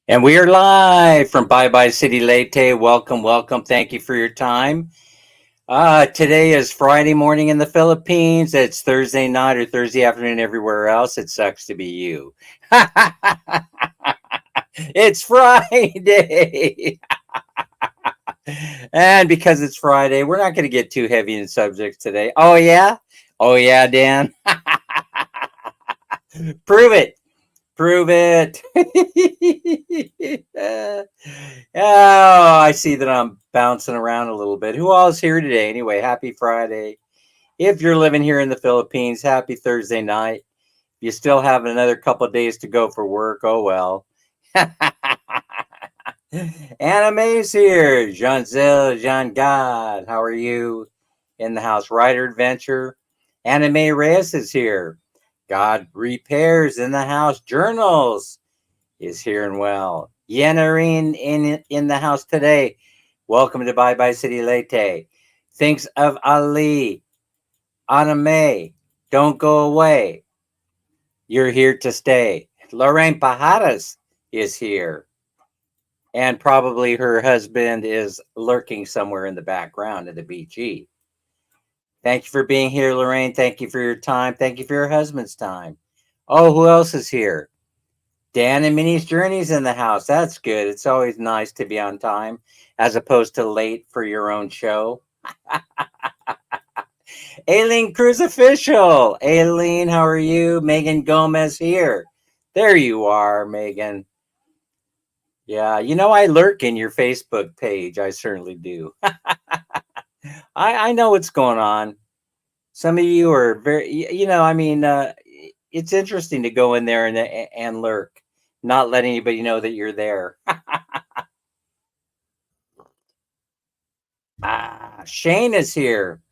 And we are live from Bye Bye City Leyte. Welcome, welcome. Thank you for your time. Today is Friday morning in the Philippines. It's Thursday night or Thursday afternoon everywhere else. It sucks to be you. It's Friday. And because it's Friday, we're not going to get too heavy in subjects today. Oh, yeah? Oh, yeah, Dan? Prove it. Prove it. Oh, I see that I'm bouncing around a little bit. Who all is here today? Anyway, happy Friday. If you're living here in the Philippines, happy Thursday night. You still have another couple of days to go for work. Oh, well. Anna May's here. Jean-Zil, Jean-God. How are you? In the house. Writer Adventure. Anna May Reyes is here. God Repairs in the house. Journals is here and well. Yenarine in the house today. Welcome to Bye Bye City Leyte. Thinks of Ali. Anna May. Don't go away. You're here to stay. Lorraine Pajadas is here. And probably her husband is lurking somewhere in the background at the BG. Thank you for being here, Lorraine. Thank you for your time. Thank you for your husband's time. Oh, who else is here? Dan and Minnie's Journeys in the house. That's good. It's always nice to be on time as opposed to late for your own show. Aileen Cruz Official. Aileen, how are you? Megan Gomez here. There you are, Megan. Yeah, you know, I lurk in your Facebook page. I certainly do. I know what's going on. Some of you are very, it's interesting to go in there and lurk, not let anybody know that you're there. Shane is here.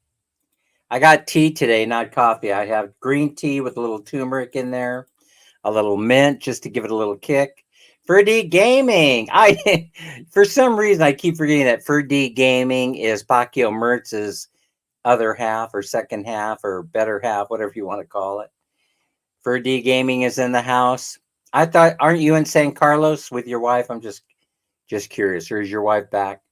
I got tea today, not coffee. I have green tea with a little turmeric in there, a little mint just to give it a little kick. Ferdy Gaming. For some reason, I keep forgetting that Ferdy Gaming is Pacquiao Mertz's other half or second half or better half, whatever you want to call it. Ferdy Gaming is in the house. I thought, aren't you in San Carlos with your wife? I'm just curious. Or is your wife back?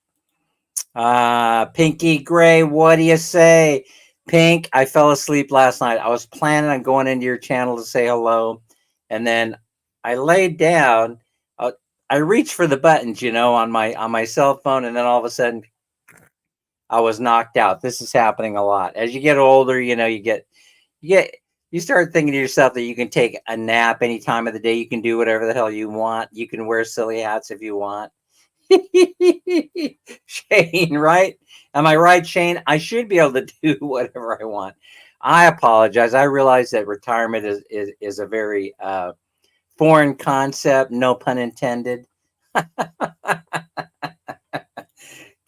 Pinky Gray, what do you say? Pink, I fell asleep last night. I was planning on going into your channel to say hello. And then I laid down. I reached for the buttons, on my cell phone. And then all of a sudden, I was knocked out. This is happening a lot. As you get older, you start thinking to yourself that you can take a nap any time of the day. You can do whatever the hell you want. You can wear silly hats if you want. Shane, right? Am I right, Shane? I should be able to do whatever I want. I apologize. I realize that retirement is a very foreign concept, no pun intended.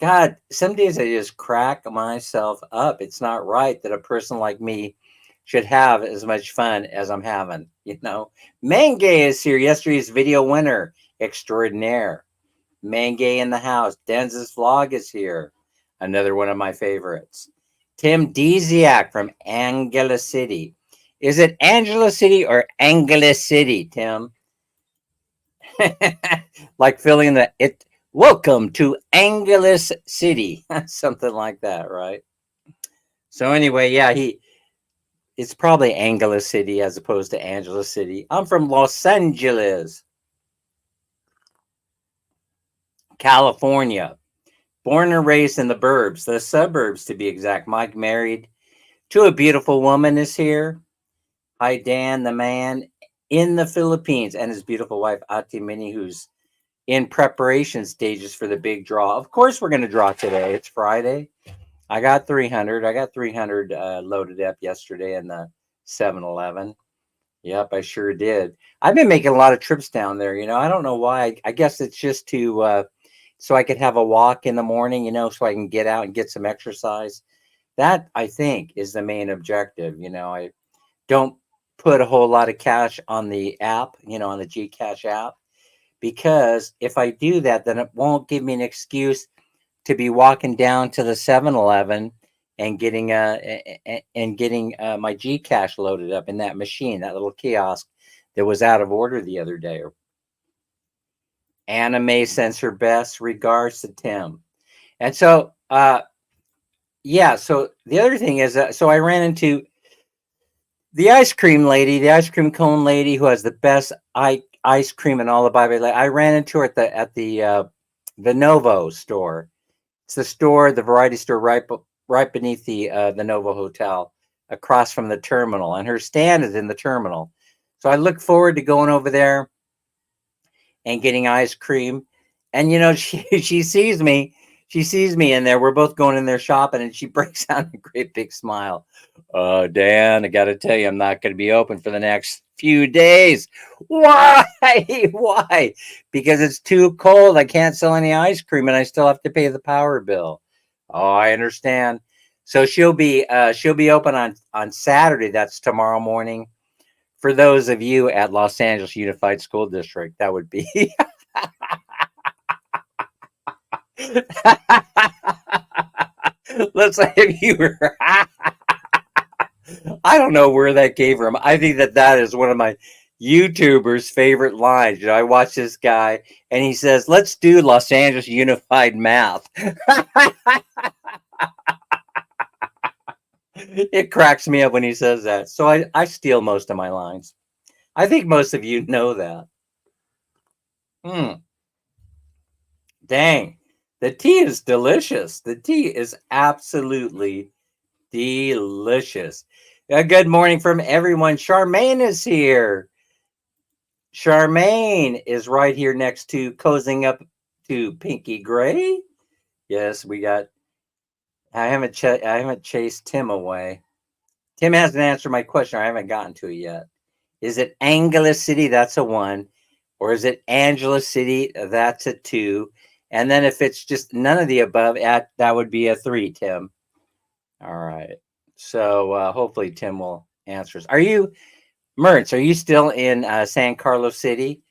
God, some days I just crack myself up. It's not right that a person like me should have as much fun as I'm having, you know. Mange is here, yesterday's video winner extraordinaire. Mange in the house. Denz's vlog is here. Another one of my favorites. Tim Deziak from Angela City. Is it Angela City or Angela City, Tim? Like filling the it. Welcome to Angeles City, something like that, right? So anyway, yeah, it's probably Angeles City as opposed to Angela City. I'm from Los Angeles, California. Born and raised in the burbs, the suburbs to be exact. Mike married to a beautiful woman is here. Hi, Dan, the man in the Philippines, and his beautiful wife, Ate Minnie, who's in preparation stages for the big draw. Of course, we're going to draw today. It's Friday. I got 300. I got 300 loaded up yesterday in the 7-Eleven. Yep, I sure did. I've been making a lot of trips down there. I don't know why. I guess it's just to so I could have a walk in the morning, so I can get out and get some exercise. That, I think, is the main objective. I don't put a whole lot of cash on the app, on the Gcash app, because if I do that, then it won't give me an excuse to be walking down to the 7-Eleven and getting my Gcash loaded up in that machine, that little kiosk that was out of order the other day. Anime sends her best regards to Tim. And so yeah, so the other thing is so I ran into the ice cream lady, the ice cream cone lady who has the best ice cream in all of Bible. I ran into her at the Novo store. It's the store, the variety store right beneath the Novo Hotel, across from the terminal, and her stand is in the terminal. So I look forward to going over there and getting ice cream. And she sees me. She sees me in there. We're both going in there shopping, and she breaks out a great big smile. Oh, Dan, I got to tell you, I'm not going to be open for the next few days. Why? Why? Because it's too cold. I can't sell any ice cream, and I still have to pay the power bill. Oh, I understand. So she'll be open on Saturday. That's tomorrow morning. For those of you at Los Angeles Unified School District, that would be. Let's say if you were. I don't know where that came from. I think that is one of my YouTubers' favorite lines. I watch this guy and he says, "Let's do Los Angeles Unified Math." It cracks me up when he says that. So I steal most of my lines. I think most of you know that. Dang. The tea is delicious. The tea is absolutely delicious. Good morning from everyone. Charmaine is here. Charmaine is right here next to cozying up to Pinky Gray. Yes, we got. I haven't chased Tim away. Tim hasn't answered my question. I haven't gotten to it yet. Is it Angeles City? That's a 1. Or is it Angela City? That's a 2. And then if it's just none of the above, that would be a 3, Tim. All right. So hopefully Tim will answer us. Are you, Mertz, are you still in San Carlos City?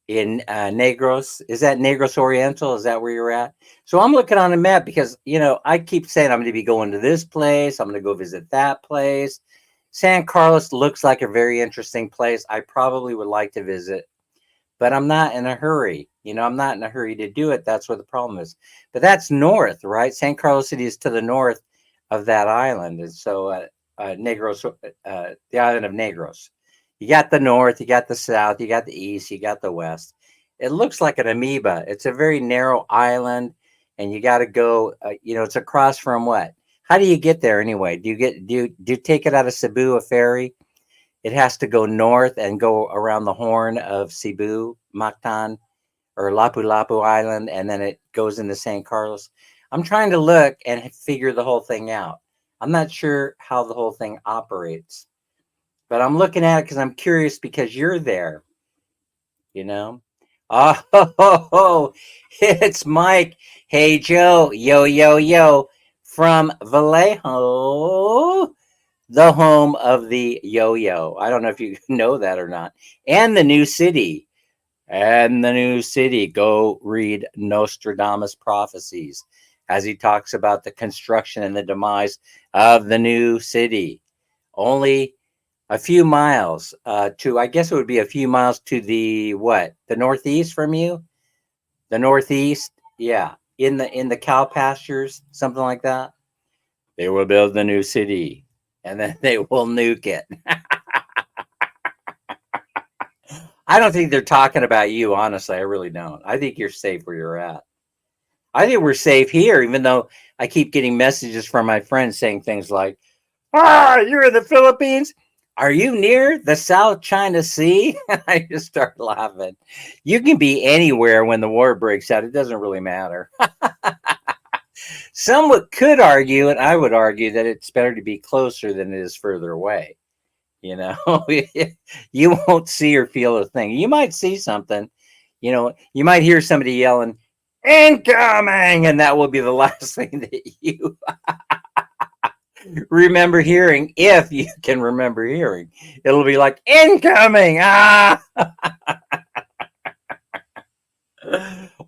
In Negros? Is that Negros Oriental? Is that where you're at? So I'm looking on a map because, I keep saying I'm going to be going to this place. I'm going to go visit that place. San Carlos looks like a very interesting place. I probably would like to visit, but I'm not in a hurry. I'm not in a hurry to do it. That's where the problem is. But that's north, right? San Carlos City is to the north of that island. And so Negros, the island of Negros. You got the north, you got the south, you got the east, you got the west. It looks like an amoeba. It's a very narrow island, and you got to go. It's across from what? How do you get there anyway? Do you take it out of Cebu, a ferry? It has to go north and go around the horn of Cebu, Mactan, or Lapu-Lapu Island, and then it goes into San Carlos. I'm trying to look and figure the whole thing out. I'm not sure how the whole thing operates. But I'm looking at it because I'm curious because you're there, Oh, it's Mike. Hey Joe, yo, yo, yo, from Vallejo, the home of the yo yo. I don't know if you know that or not. And the new city. And the new city. Go read Nostradamus' prophecies as he talks about the construction and the demise of the new city. Only a few miles to, I guess it would be a few miles to the what? The northeast from you? The northeast? Yeah. In the cow pastures, something like that. They will build the new city and then they will nuke it. I don't think they're talking about you, honestly. I really don't. I think you're safe where you're at. I think we're safe here, even though I keep getting messages from my friends saying things like, you're in the Philippines. Are you near the South China Sea? I just start laughing. You can be anywhere when the war breaks out. It doesn't really matter. Some could argue, and I would argue, that it's better to be closer than it is further away. You know, you won't see or feel a thing. You might see something, you might hear somebody yelling, incoming, and that will be the last thing that you remember hearing, if you can remember hearing. It'll be like, incoming,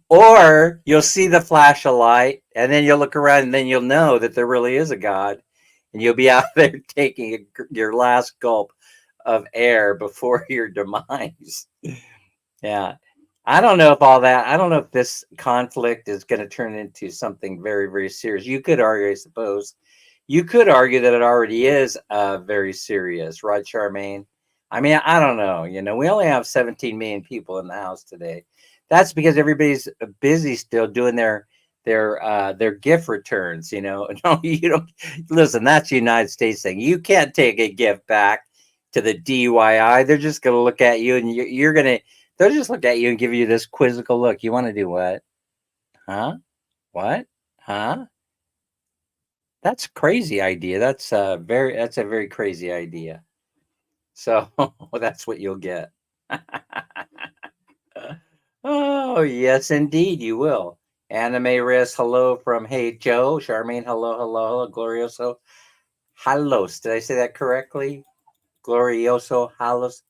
or you'll see the flash of light, and then you'll look around, and then you'll know that there really is a God, and you'll be out there taking your last gulp of air before your demise. Yeah. I don't know if all that, I don't know if this conflict is going to turn into something very, very serious. You could argue, I suppose, you could argue that it already is very serious, right, Charmaine? I mean, I don't know. We only have 17 million people in the house today. That's because everybody's busy still doing their gift returns. No, you don't. Listen, that's the United States thing. You can't take a gift back to the DYI. They're just going to look at you, and you're going to. They'll just look at you and give you this quizzical look. You want to do what? Huh? What? Huh? That's a crazy idea. That's a very crazy idea. So that's what you'll get. Oh, yes, indeed, you will. Anime Riz, hello from Hey Joe. Charmaine, hello, hello, hello. Glorioso, halos. Did I say that correctly? Glorioso, halos.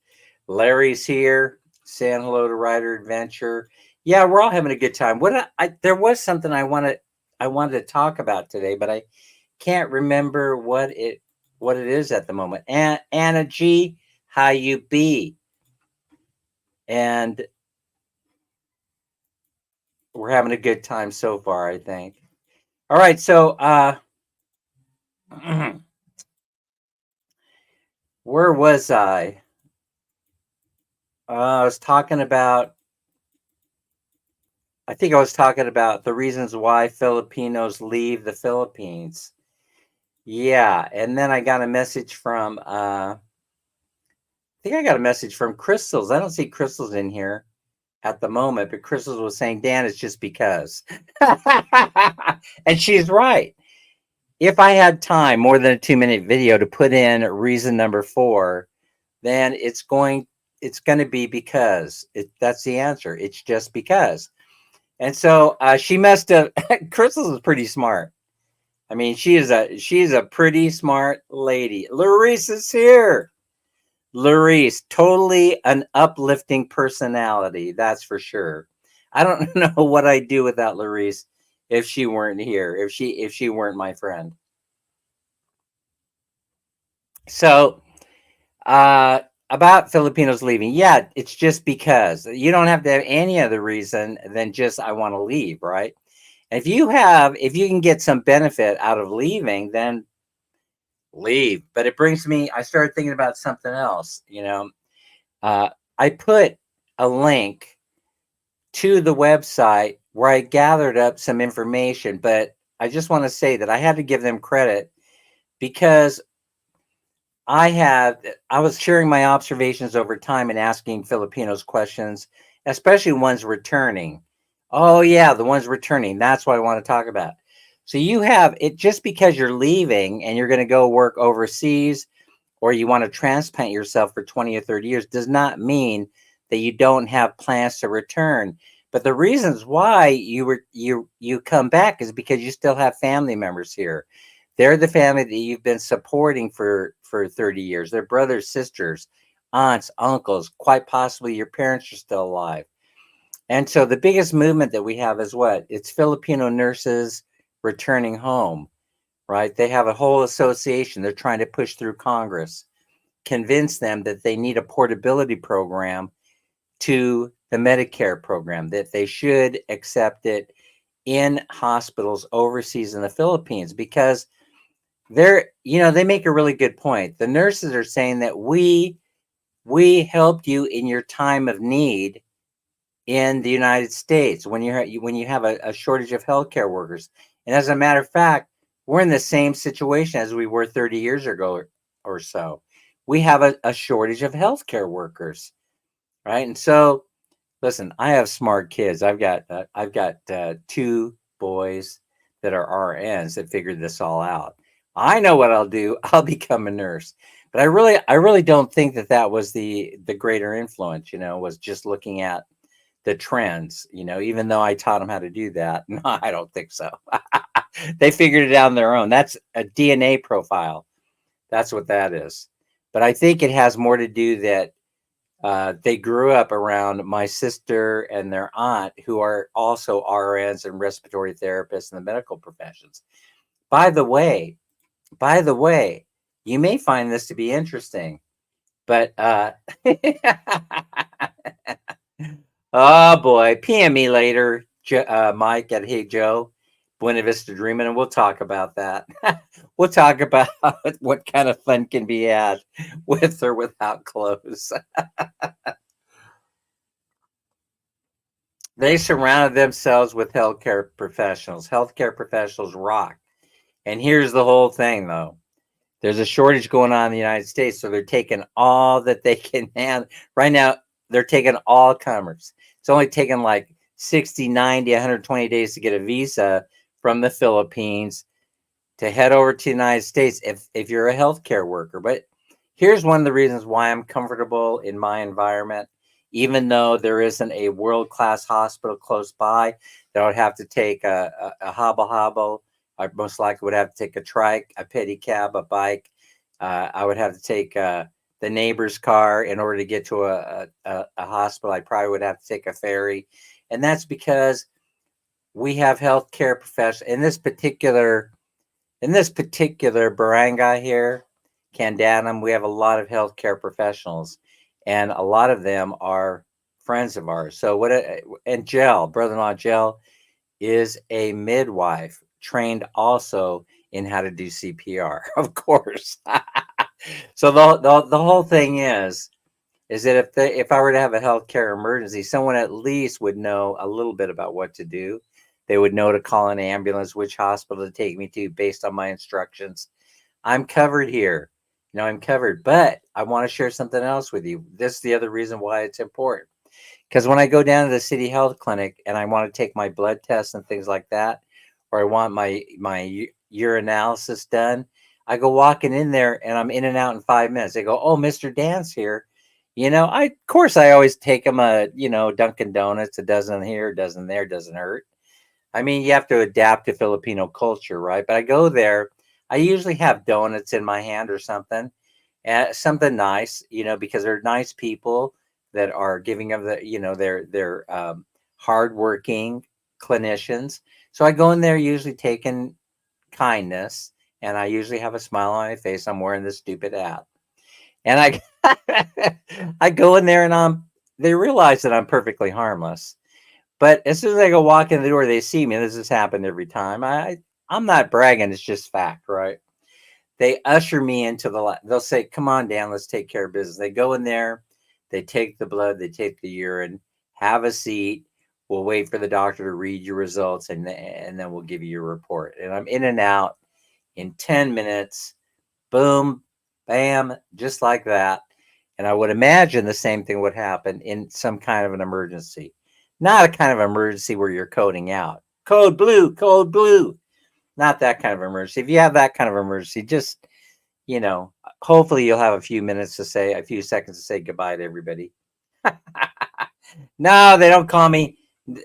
Larry's here. Saying hello to Rider Adventure. Yeah, we're all having a good time. There was something I wanted to talk about today, but I can't remember what it is at the moment. Anna G, how you be? And we're having a good time so far, I think. All right, so where was I? I was talking about. I think I was talking about the reasons why Filipinos leave the Philippines. Yeah, and then I got a message from. I think I got a message from Crystals. I don't see Crystals in here at the moment, but Crystals was saying, Dan, it's just because. And she's right. If I had time, more than a 2-minute video, to put in reason number 4, then it's going to be because. That's the answer. It's just because. And so she must have. Crystals is pretty smart. I mean, she's a pretty smart lady. Larice is here. Larice, totally an uplifting personality, that's for sure. I don't know what I'd do without Larice if she weren't here, if she weren't my friend. So, about Filipinos leaving, yeah, it's just because. You don't have to have any other reason than just I want to leave, right? If you can get some benefit out of leaving, then leave. But it brings me, I started thinking about something else. I put a link to the website where I gathered up some information, but I just want to say that I had to give them credit because I was sharing my observations over time and asking Filipinos questions, especially ones returning. Oh yeah, the ones returning. That's what I want to talk about. So you have it just because you're leaving and you're going to go work overseas or you want to transplant yourself for 20 or 30 years does not mean that you don't have plans to return. But the reasons why you come back is because you still have family members here. They're the family that you've been supporting for 30 years. They're brothers, sisters, aunts, uncles, quite possibly your parents are still alive. And so the biggest movement that we have is what? It's Filipino nurses returning home, right? They have a whole association. They're trying to push through Congress, convince them that they need a portability program to the Medicare program, that they should accept it in hospitals overseas in the Philippines, because they make a really good point. The nurses are saying that we helped you in your time of need in the United States when you have a shortage of healthcare workers. And as a matter of fact, we're in the same situation as we were 30 years ago or so. We have a shortage of healthcare workers, right? And so, listen, I have smart kids. I've got two boys that are RNs that figured this all out. I know what I'll do. I'll become a nurse. But I really don't think that was the greater influence. Was just looking at the trends. Even though I taught them how to do that. No, I don't think so. They figured it out on their own. That's a DNA profile. That's what that is. But I think it has more to do that they grew up around my sister and their aunt, who are also RNs and respiratory therapists in the medical professions. By the way, you may find this to be interesting, but oh boy, PM me later, Mike at Hey Joe, Buena Vista Dreaming, and we'll talk about that. We'll talk about what kind of fun can be had with or without clothes. They surrounded themselves with healthcare professionals. Healthcare professionals rock. And here's the whole thing, though. There's a shortage going on in the United States, so they're taking all that they can handle. Right now, they're taking all comers. It's only taking like 60, 90, 120 days to get a visa from the Philippines to head over to the United States if you're a healthcare worker. But here's one of the reasons why I'm comfortable in my environment, even though there isn't a world-class hospital close by, that I would have to take a hobble. I most likely would have to take a trike, a pedicab, a bike. I would have to take the neighbor's car in order to get to a hospital. I probably would have to take a ferry. And that's because we have healthcare professionals in this particular barangay here, Candanum. We have a lot of healthcare professionals, and a lot of them are friends of ours. So and brother-in-law Gel, is a midwife trained also in how to do CPR, of course. So the whole thing is that if I were to have a healthcare emergency, someone at least would know a little bit about what to do. They would know to call an ambulance, which hospital to take me to based on my instructions. I'm covered here. I'm covered. But I want to share something else with you. This is the other reason why it's important. Because when I go down to the city health clinic and I want to take my blood tests and things like that, or I want my urinalysis done, I go walking in there and I'm in and out in 5 minutes. They go, "Oh, Mr. Dan's here." Of course I always take them a Dunkin' Donuts, a dozen here, a dozen there, doesn't hurt. I mean, you have to adapt to Filipino culture, right? But I go there, I usually have donuts in my hand or something, something nice, because they're nice people that are giving them they're hardworking clinicians. So I go in there usually taking kindness, and I usually have a smile on my face. I'm wearing this stupid hat, and I go in there, and they realize that I'm perfectly harmless. But as soon as I go walk in the door, they see me. This has happened every time. I'm not bragging. It's just fact, right? They usher me into they'll say, "Come on, Dan, let's take care of business." They go in there, they take the blood, they take the urine, have a seat. We'll wait for the doctor to read your results, and then we'll give you your report. And I'm in and out in 10 minutes. Boom, bam, just like that. And I would imagine the same thing would happen in some kind of an emergency. Not a kind of emergency where you're coding out. Code blue, code blue. Not that kind of emergency. If you have that kind of emergency, just, hopefully you'll have a few seconds to say goodbye to everybody. No, they don't call me.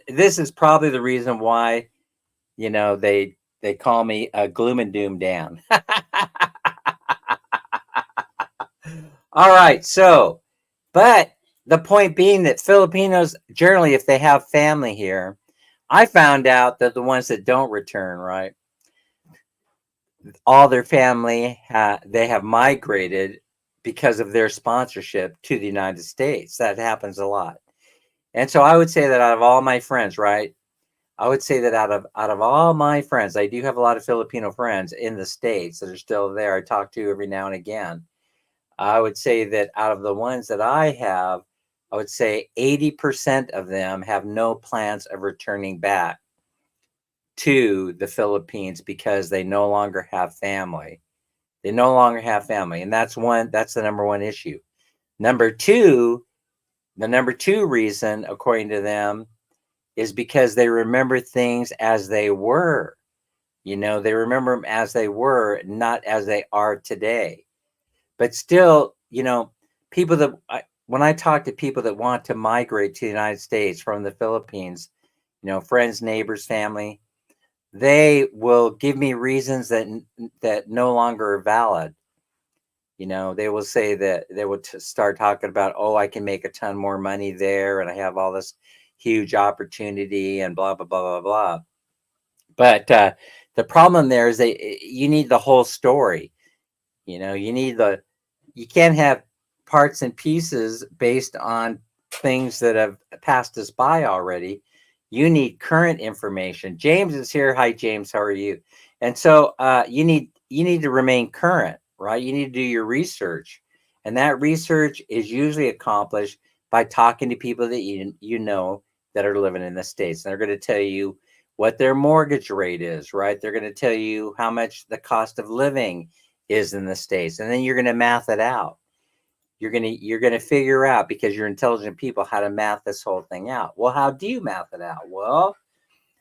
This is probably the reason why, they call me a gloom and doom Dan. All right, so, but the point being that Filipinos generally, if they have family here, I found out that the ones that don't return, right, all their family they have migrated because of their sponsorship to the United States. That happens a lot. And so I would say that out of all my friends, right? I would say that out of all my friends, I do have a lot of Filipino friends in the States that are still there. I talk to every now and again. I would say that out of the ones that I have, I would say 80% of them have no plans of returning back to the Philippines because they no longer have family. They no longer have family. And that's the number one issue. Number two, the number two reason, according to them, is because they remember things as they were. They remember them as they were, not as they are today. But still, people when I talk to people that want to migrate to the United States from the Philippines, friends, neighbors, family, they will give me reasons that no longer are valid. They will say that they will start talking about, oh, I can make a ton more money there, and I have all this huge opportunity, and blah blah blah blah blah. But the problem there is you need the whole story. You can't have parts and pieces based on things that have passed us by already. You need current information. James is here. Hi, James. How are you? And so you need to remain current, right? You need to do your research, and that research is usually accomplished by talking to people that you know that are living in the States. And they're going to tell you what their mortgage rate is, right? They're going to tell you how much the cost of living is in the States, and then you're going to math it out. You're going to figure out, because you're intelligent people, how to math this whole thing out. Well, how do you math it out? Well,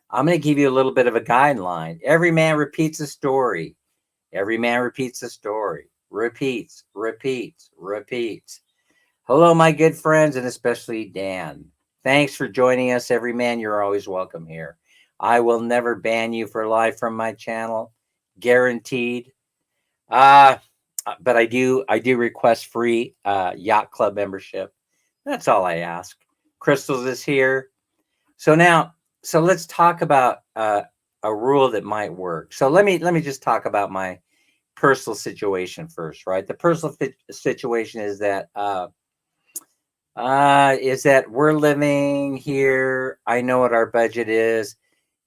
I'm going to give you a little bit of a guideline. Every man repeats a story. Every man repeats a story. Repeats, repeats, repeats. Hello, my good friends, and especially Dan. Thanks for joining us. Every man, you're always welcome here. I will never ban you for life from my channel, guaranteed. But I do request free yacht club membership. That's all I ask. Crystals is here. So let's talk about a rule that might work. So let me just talk about my personal situation first, right? The personal situation is that we're living here. I know what our budget is.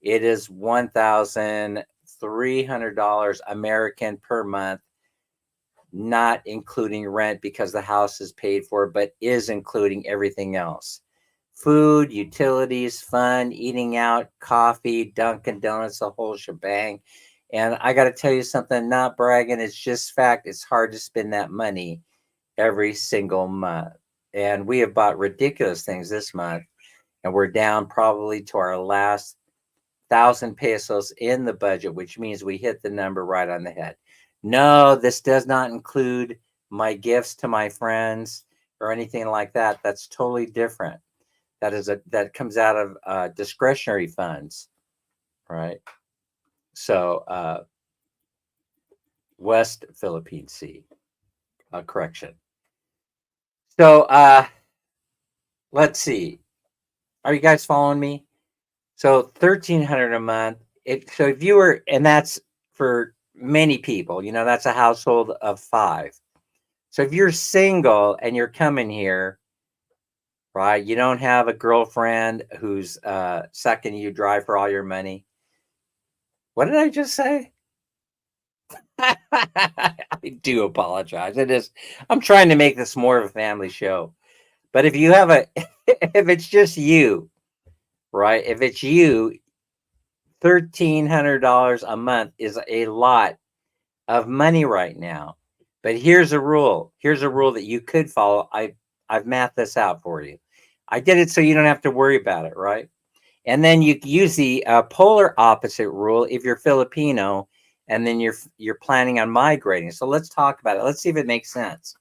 It is $1,300 American per month, not including rent because the house is paid for, but is including everything else. Food, utilities, fun, eating out, coffee, Dunkin' Donuts, the whole shebang. And I got to tell you something, not bragging, it's just fact. It's hard to spend that money every single month. And we have bought ridiculous things this month, and we're down probably to our last 1,000 pesos in the budget, which means we hit the number right on the head. No, this does not include my gifts to my friends or anything like that. That's totally different. That comes out of discretionary funds, right? So West Philippine Sea, correction. So let's see. Are you guys following me? So 1,300 a month. So if you were, and that's for many people, that's a household of 5. So if you're single and you're coming here, right, you don't have a girlfriend who's sucking you dry for all your money. What did I just say? I do apologize. I'm trying to make this more of a family show. But if you have if it's just you, right? If it's you, $1,300 a month is a lot of money right now. But here's a rule. Here's a rule that you could follow. I've mathed this out for you. I did it so you don't have to worry about it, right? And then you use the polar opposite rule if you're Filipino, and then you're planning on migrating. So let's talk about it. Let's see if it makes sense.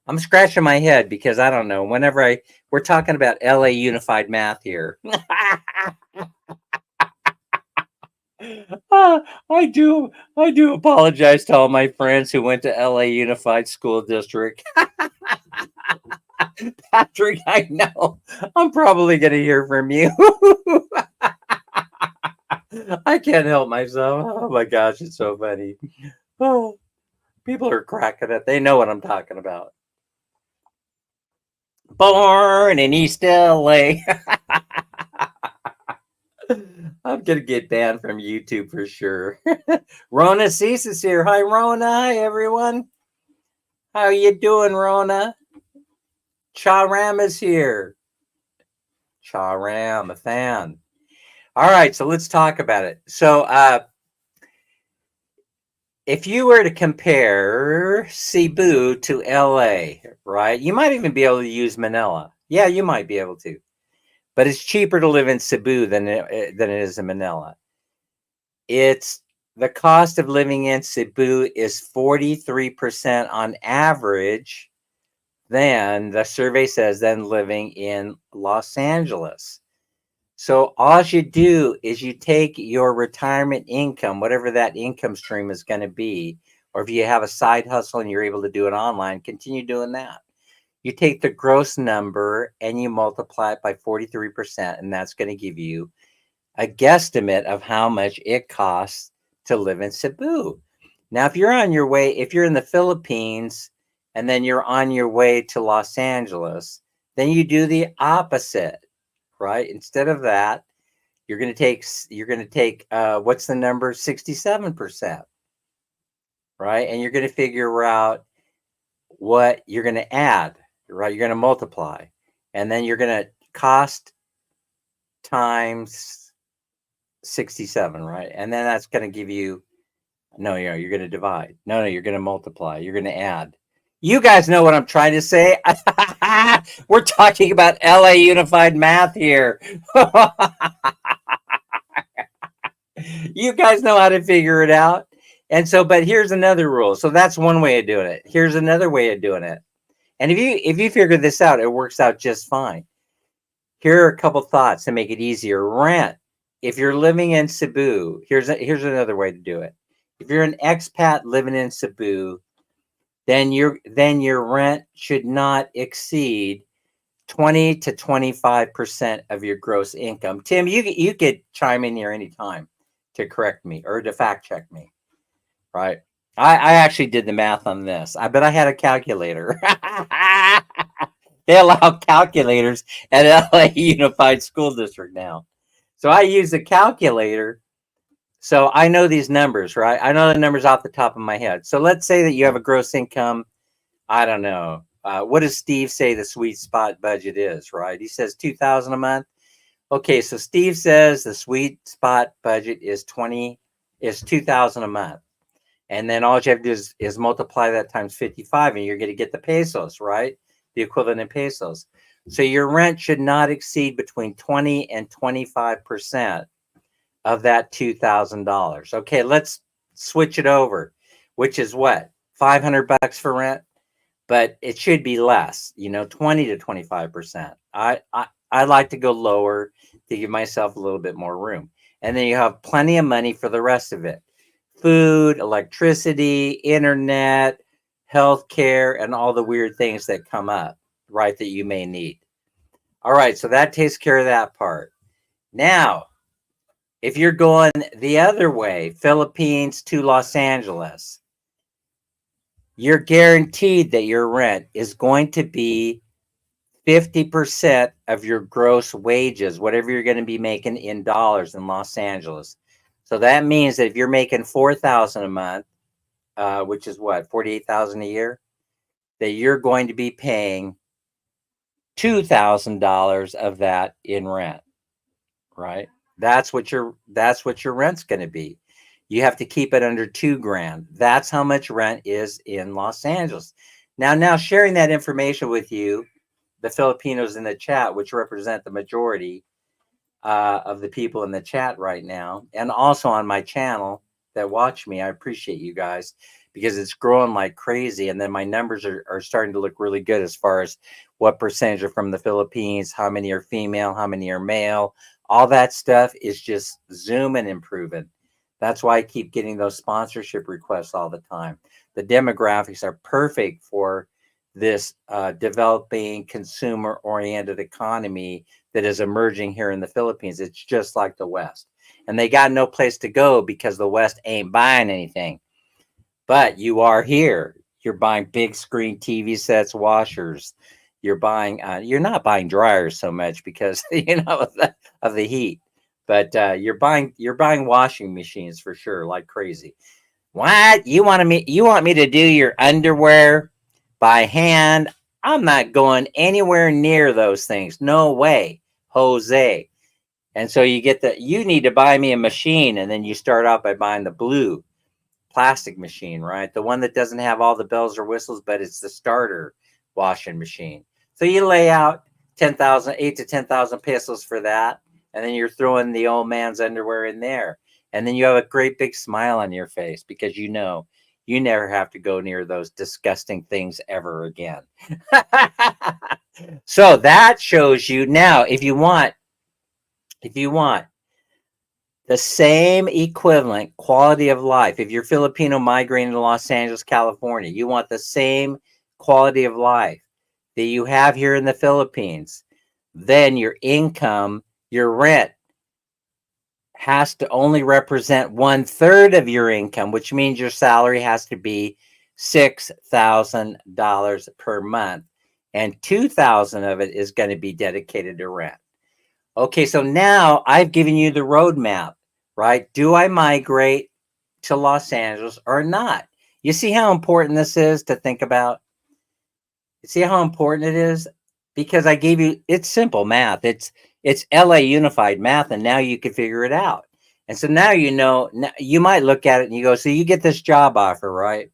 I'm scratching my head because I don't know. Whenever We're talking about LA Unified Math here. Ah, I do apologize to all my friends who went to LA Unified School District. Patrick, I know. I'm probably going to hear from you. I can't help myself. Oh my gosh, it's so funny. Oh, people are cracking it. They know what I'm talking about. Born in East LA. I'm gonna get banned from YouTube for sure. Rona Cease is here. Hi, Rona. Hi, everyone. How you doing, Rona? Cha Ram is here. Cha Ram, a fan. All right, so let's talk about it. So, if you were to compare Cebu to LA, right? You might even be able to use Manila. Yeah, you might be able to, but it's cheaper to live in Cebu than it is in Manila. It's the cost of living in Cebu is 43% on average than the survey says than living in Los Angeles. So all you do is you take your retirement income, whatever that income stream is going to be, or if you have a side hustle and you're able to do it online, continue doing that. You take the gross number and you multiply it by 43%, and that's going to give you a guesstimate of how much it costs to live in Cebu. Now, if you're on your way, if you're in the Philippines and then you're on your way to Los Angeles, then you do the opposite, right? Instead of that, you're going to take what's the number? 67%, right? And you're going to figure out what you're going to add, right? You're going to multiply, and then you're going to cost times 67, right? And then that's going to give you, no, you're going to divide. No, you're going to multiply. You're going to add. You guys know what I'm trying to say. We're talking about LA Unified Math here. You guys know how to figure it out. And so, but here's another rule. So that's one way of doing it. Here's another way of doing it. And if you figure this out, it works out just fine. Here are a couple thoughts to make it easier. Rent. If you're living in Cebu, here's another way to do it. If you're an expat living in Cebu, then your rent should not exceed 20 to 25% of your gross income. Tim, you could chime in here anytime to correct me or to fact check me. Right? I actually did the math on this. I bet I had a calculator. They allow calculators at LA Unified School District now. So I use the calculator. So I know these numbers, right? I know the numbers off the top of my head. So let's say that you have a gross income. I don't know. What does Steve say the sweet spot budget is, right? He says $2,000 a month. Okay, so Steve says the sweet spot budget is $2,000 a month. And then all you have to do is multiply that times 55, and you're going to get the pesos, right? The equivalent in pesos. So your rent should not exceed between 20 and 25% of that $2,000. Okay, let's switch it over, which is what? $500 for rent, but it should be less, 20 to 25%. I like to go lower to give myself a little bit more room. And then you have plenty of money for the rest of it. Food, electricity, internet, healthcare, and all the weird things that come up, right, that you may need. All right, so that takes care of that part. Now, if you're going the other way, Philippines to Los Angeles, you're guaranteed that your rent is going to be 50% of your gross wages, whatever you're going to be making in dollars in Los Angeles. So that means that if you're making $4,000 a month, which is what, $48,000 a year, that you're going to be paying $2,000 of that in rent, right? That's what your rent's going to be. You have to keep it under $2,000. That's how much rent is in Los Angeles. Now sharing that information with you, the Filipinos in the chat, which represent the majority of the people in the chat right now, and also on my channel that watch me. I appreciate you guys, because it's growing like crazy. And then my numbers are starting to look really good as far as what percentage are from the Philippines, how many are female, how many are male. All that stuff is just zooming, improving. That's why I keep getting those sponsorship requests all the time. The demographics are perfect for this developing consumer oriented economy that is emerging here in the Philippines. It's just like the West. And they got no place to go because the West ain't buying anything. But you are here. You're buying big screen TV sets, washers. You're not buying dryers so much because of the heat, but you're buying washing machines for sure, like crazy. What you want me to do your underwear by hand? I'm not going anywhere near those things. No way, Jose. And so you need to buy me a machine, and then you start out by buying the blue plastic machine, right? The one that doesn't have all the bells or whistles, but it's the starter washing machine. So you lay out 8 to 10,000 pesos for that, and then you're throwing the old man's underwear in there, and then you have a great big smile on your face because you never have to go near those disgusting things ever again. So that shows you now if you want the same equivalent quality of life. If you're Filipino migrating to Los Angeles, California, you want the same quality of life that you have here in the Philippines, then your income, your rent has to only represent 1/3 of your income, which means your salary has to be $6,000 per month, and 2,000 of it is going to be dedicated to rent. Okay, so now I've given you the roadmap, right? Do I migrate to Los Angeles or not? You see how important this is to think about? You see how important it is? Because I gave you, it's simple math. It's LA unified math, and now you can figure it out. And so now you might look at it and you go, so you get this job offer, right?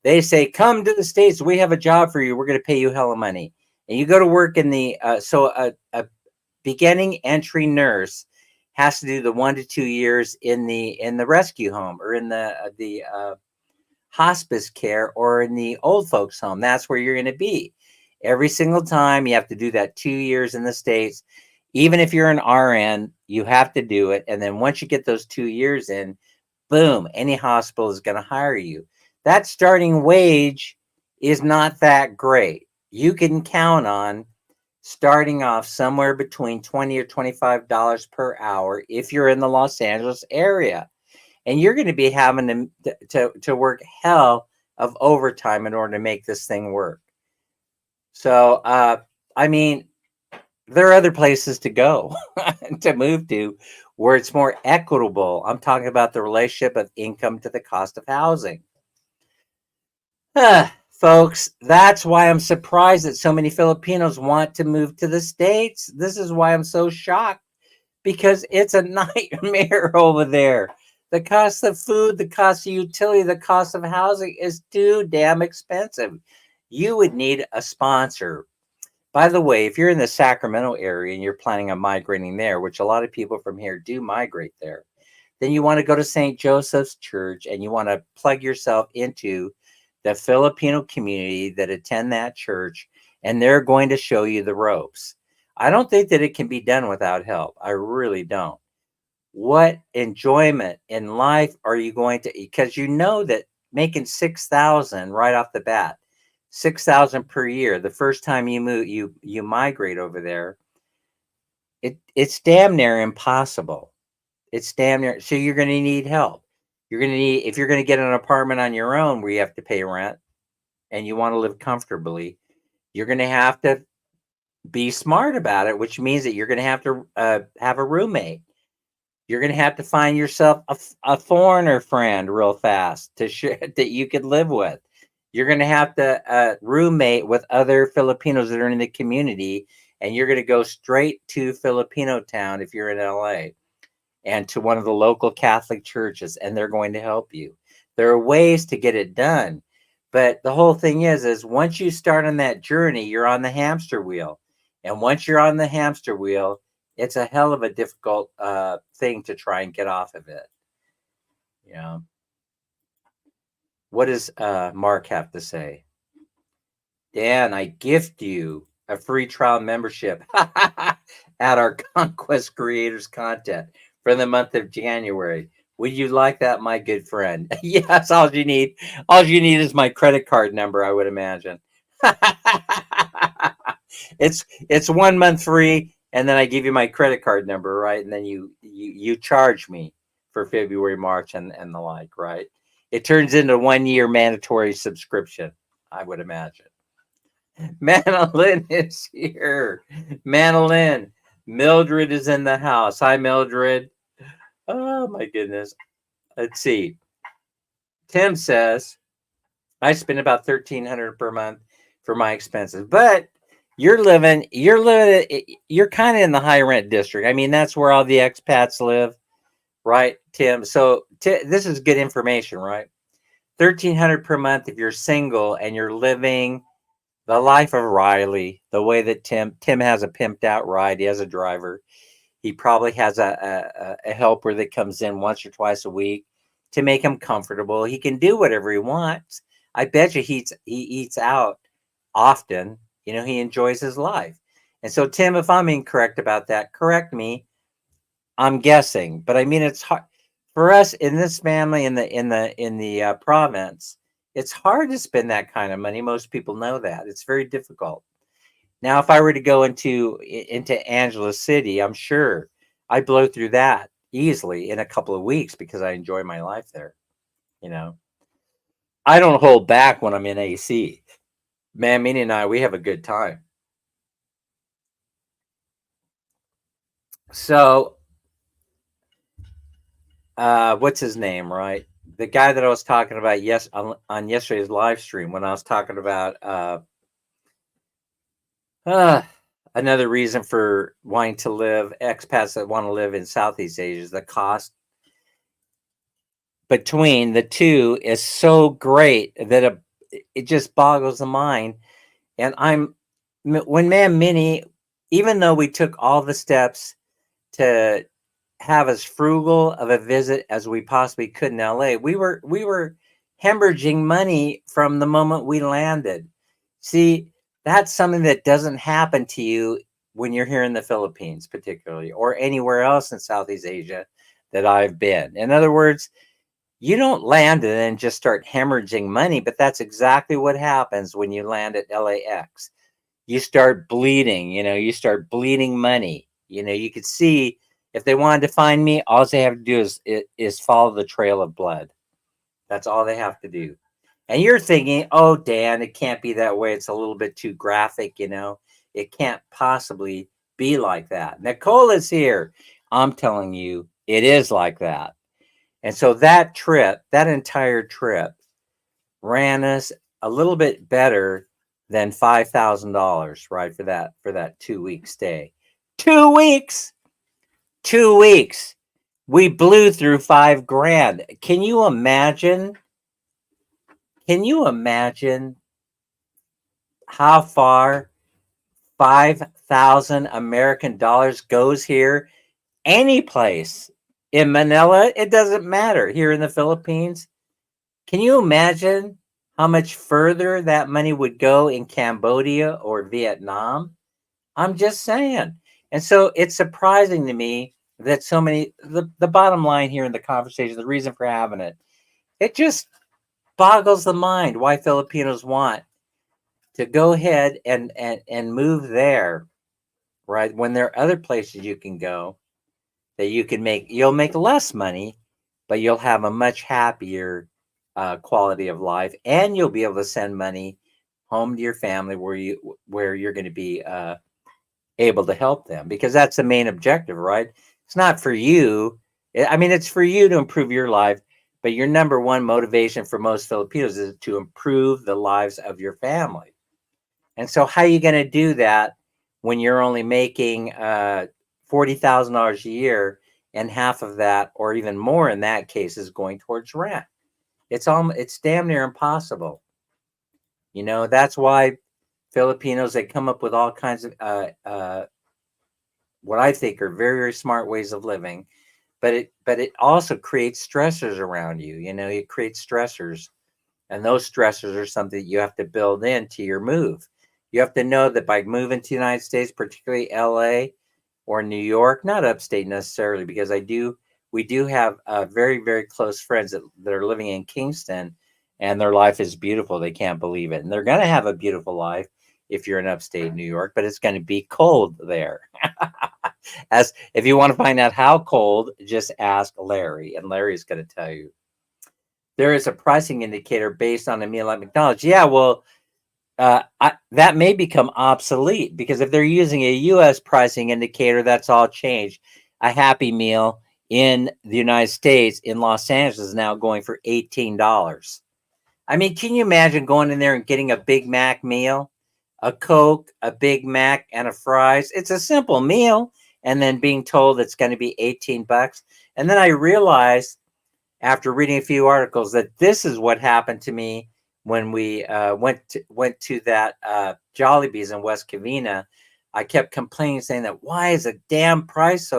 They say, come to the States. We have a job for you. We're going to pay you hella money. And you go to work in a beginning entry nurse has to do the 1 to 2 years in the rescue home or in the hospice care or in the old folks home. That's where you're going to be every single time. You have to do that 2 years in the States. Even if you're an RN, you have to do it. And then once you get those 2 years in, boom, any hospital is going to hire you. That starting wage is not that great. You can count on starting off somewhere between $20 or $25 per hour if you're in the Los Angeles area. And you're going to be having to work hell of overtime in order to make this thing work. So, I mean, there are other places to go to move to where it's more equitable. I'm talking about the relationship of income to the cost of housing. Folks, that's why I'm surprised that so many Filipinos want to move to the States. This is why I'm so shocked, because it's a nightmare over there. The cost of food, the cost of utility, the cost of housing is too damn expensive. You would need a sponsor. By the way, if you're in the Sacramento area and you're planning on migrating there, which a lot of people from here do migrate there, then you want to go to St. Joseph's Church and you want to plug yourself into the Filipino community that attend that church, and they're going to show you the ropes. I don't think that it can be done without help. I really don't. What enjoyment in life are you going to, because you know that making 6,000 right off the bat, 6,000 per year, the first time you migrate over there, it's damn near impossible. It's damn near, so you're going to need help. If you're going to get an apartment on your own where you have to pay rent and you want to live comfortably, you're going to have to be smart about it, which means that you're going to have to have a roommate. You're going to have to find yourself a foreigner friend real fast that you could live with. You're going to have to roommate with other Filipinos that are in the community, and you're going to go straight to Filipino town if you're in LA and to one of the local Catholic churches, and they're going to help you. There are ways to get it done, but the whole thing is once you start on that journey, you're on the hamster wheel. And once you're on the hamster wheel, it's a hell of a difficult thing to try and get off of it. You know? What does Mark have to say? Dan, I gift you a free trial membership at our Conquest Creators content for the month of January. Would you like that, my good friend? Yes, all you need. All you need is my credit card number, I would imagine. It's 1 month free, and then I give you my credit card number, right? And then you charge me for February, March, and the like, right? It turns into 1 year mandatory subscription, I would imagine. Manolyn is here. Manolyn. Mildred is in the house. Hi, Mildred. Oh my goodness. Let's see. Tim says I spend about $1,300 per month for my expenses, but you're kind of in the high rent district. I mean, that's where all the expats live, right, Tim? So this is good information, right? 1,300 per month if you're single and you're living the life of Riley, the way that Tim has a pimped out ride. He has a driver. He probably has a helper that comes in once or twice a week to make him comfortable. He can do whatever he wants. I bet you he eats out often. You know, he enjoys his life. And so, Tim, if I'm incorrect about that, correct me. I'm guessing, but I mean, it's hard for us in this family in the province. It's hard to spend that kind of money. Most people know that it's very difficult. Now, if I were to go into Angela City, I'm sure I'd blow through that easily in a couple of weeks because I enjoy my life there. You know, I don't hold back when I'm in AC. Man, Minnie and I, we have a good time. So, what's his name, right? The guy that I was talking about on yesterday's live stream when I was talking about uh, another reason for wanting to live expats that want to live in Southeast Asia is the cost between the two is so great that it just boggles the mind. And when man Minnie, even though we took all the steps to have as frugal of a visit as we possibly could in LA, we were hemorrhaging money from the moment we landed. See, that's something that doesn't happen to you when you're here in the Philippines, particularly, or anywhere else in Southeast Asia that I've been. In other words, you don't land and then just start hemorrhaging money, but that's exactly what happens when you land at LAX. You start bleeding, you start bleeding money. You could see if they wanted to find me, all they have to do is follow the trail of blood. That's all they have to do. And you're thinking, oh, Dan, it can't be that way. It's a little bit too graphic. It can't possibly be like that. Nicole is here. I'm telling you, it is like that. And so that trip, that entire trip, ran us a little bit better than $5,000, right? For that 2 week stay. 2 weeks, 2 weeks. We blew through $5,000. Can you imagine? Can you imagine how far 5,000 American dollars goes here? Any place in Manila, it doesn't matter. Here in the Philippines, can you imagine how much further that money would go in Cambodia or Vietnam? I'm just saying. And so it's surprising to me that so many, the bottom line here in the conversation, the reason for having it just boggles the mind why Filipinos want to go ahead and move there, right? When there are other places you can go that you'll make less money, but you'll have a much happier quality of life, and you'll be able to send money home to your family where you're going to be able to help them, because that's the main objective, right? It's not for you. I mean, it's for you to improve your life, but your number one motivation for most Filipinos is to improve the lives of your family. And so, how are you going to do that when you're only making $40,000 a year, and half of that, or even more in that case, is going towards rent? It's damn near impossible. That's why Filipinos, they come up with all kinds of what I think are very, very smart ways of living, but it also creates stressors around you. It creates stressors And those stressors are something that you have to build into your move. You have to know that by moving to the United States, particularly LA or New York, not upstate necessarily, because we do have very, very close friends that are living in Kingston, and their life is beautiful. They can't believe it. And they're going to have a beautiful life if you're in upstate New York, but it's going to be cold there. As if you want to find out how cold, just ask Larry, and Larry's going to tell you. There is a pricing indicator based on a meal at McDonald's. Yeah, well, that may become obsolete because if they're using a U.S. pricing indicator, that's all changed. A Happy Meal in the United States in Los Angeles is now going for $18. I mean, can you imagine going in there and getting a Big Mac meal, a Coke, a Big Mac, and a fries? It's a simple meal, and then being told it's going to be $18. And then I realized after reading a few articles that this is what happened to me when we went to that Jollibee's in West Covina. I kept complaining, saying that why is the damn price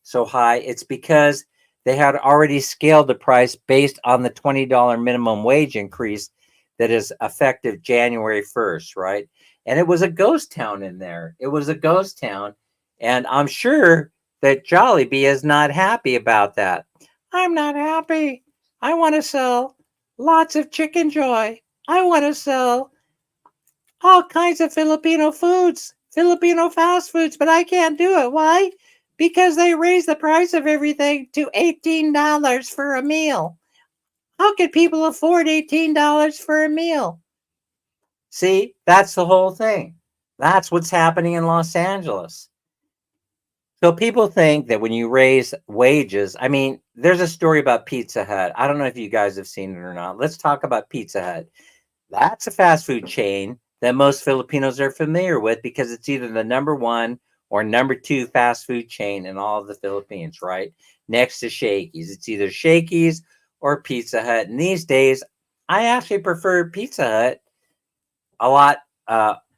so high? It's because they had already scaled the price based on the $20 minimum wage increase that is effective January 1st, right? And it was a ghost town in there. It was a ghost town, and I'm sure that Jollibee is not happy about that. I'm not happy. I want to sell lots of chicken joy. I want to sell all kinds of Filipino foods, Filipino fast foods, but I can't do it. Why? Because they raised the price of everything to $18 for a meal. How could people afford $18 for a meal? See, that's the whole thing. That's what's happening in Los Angeles. So people think that when you raise wages, I mean, there's a story about Pizza Hut. I don't know if you guys have seen it or not. Let's talk about Pizza Hut. That's a fast food chain that most Filipinos are familiar with because it's either the number one or number two fast food chain in all of the Philippines, right? Next to Shakey's. It's either Shakey's or Pizza Hut. And these days, I actually prefer Pizza Hut a lot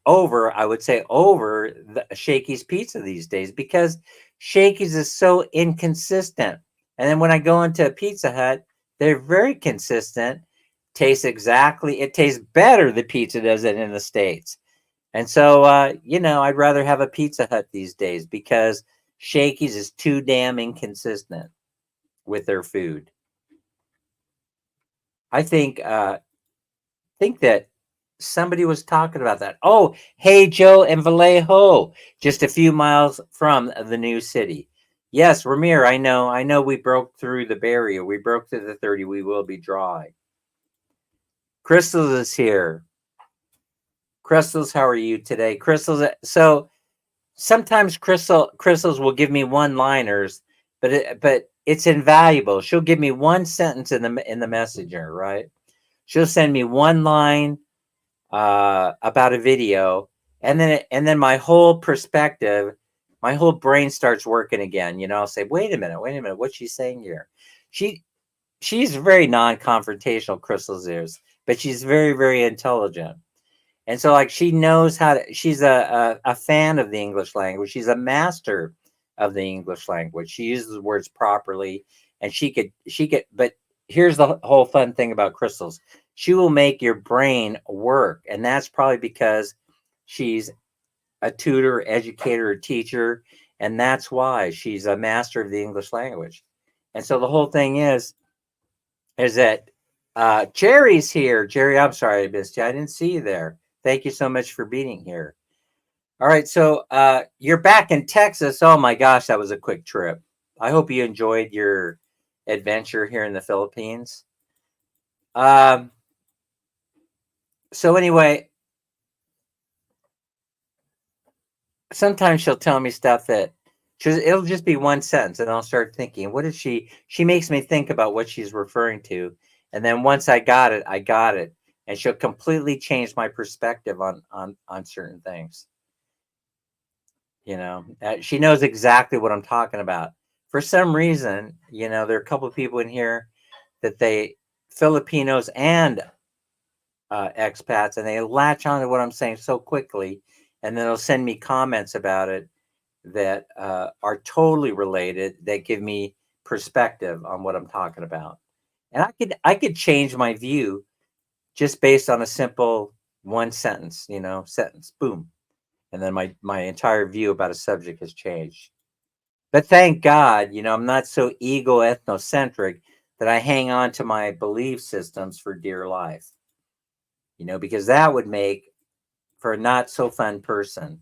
over, I would say, over the Shakey's Pizza these days because Shakey's is so inconsistent. And then when I go into a Pizza Hut, they're very consistent. It tastes better, the pizza does it in the States. And so, I'd rather have a Pizza Hut these days because Shakey's is too damn inconsistent with their food. I think that somebody was talking about that. Oh, Hey Joe and Vallejo, just a few miles from the new city. Yes, Ramir, I know we broke through the barrier. We broke through the 30. We will be dry. Crystals is here. Crystals, how are you today? Crystals, so sometimes Crystals will give me one-liners, but it's invaluable. She'll give me one sentence in the messenger, right? She'll send me one line about a video, and then my whole perspective, my whole brain starts working again. I'll say, wait a minute, what's she saying here? She's very non-confrontational, Crystal's is, but she's very, very intelligent. And so, like, she knows how to. She's a fan of the English language. She's a master of the English language. She uses the words properly, and she could. But here's the whole fun thing about Crystals: she will make your brain work, and that's probably because she's a tutor, educator, or teacher, and that's why she's a master of the English language. And so the whole thing is that Jerry's here. Jerry, I'm sorry I missed you. I didn't see you there. Thank you so much for being here. All right, so you're back in Texas. Oh my gosh, that was a quick trip. I hope you enjoyed your adventure here in the Philippines. Um, so anyway, sometimes she'll tell me stuff that it'll just be one sentence, and I'll start thinking, what is she? She makes me think about what she's referring to, and then once I got it, and she'll completely change my perspective on certain things. She knows exactly what I'm talking about. For some reason, there are a couple of people in here that Filipinos and expats, and they latch on to what I'm saying so quickly, and then they'll send me comments about it that are totally related, that give me perspective on what I'm talking about. And I could change my view just based on a simple one sentence, sentence, boom. And then my entire view about a subject has changed. But thank God, I'm not so ego ethnocentric that I hang on to my belief systems for dear life, because that would make for a not so fun person.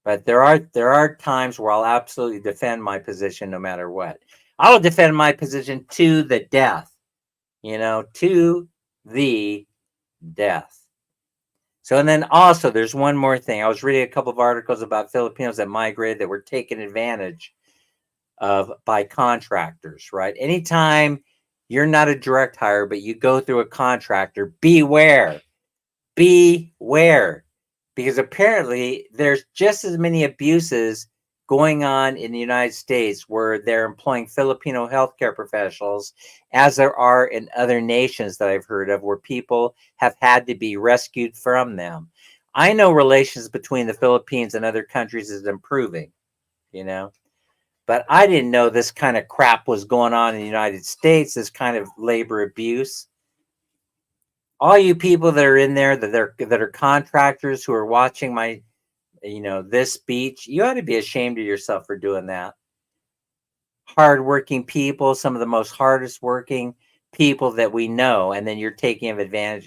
But there are times where I'll absolutely defend my position no matter what. I will defend my position to the death, to the death. So, and then also there's one more thing. I was reading a couple of articles about Filipinos that migrated that were taken advantage of by contractors, right? Anytime you're not a direct hire, but you go through a contractor, beware. Beware. Because apparently there's just as many abuses going on in the United States where they're employing Filipino healthcare professionals as there are in other nations that I've heard of where people have had to be rescued from them. I know relations between the Philippines and other countries is improving, but I didn't know this kind of crap was going on in the United States, this kind of labor abuse. All you people that are in there that are contractors who are watching my this speech, you ought to be ashamed of yourself for doing that. Hardworking people, some of the most hardest working people that we know, and then you're taking advantage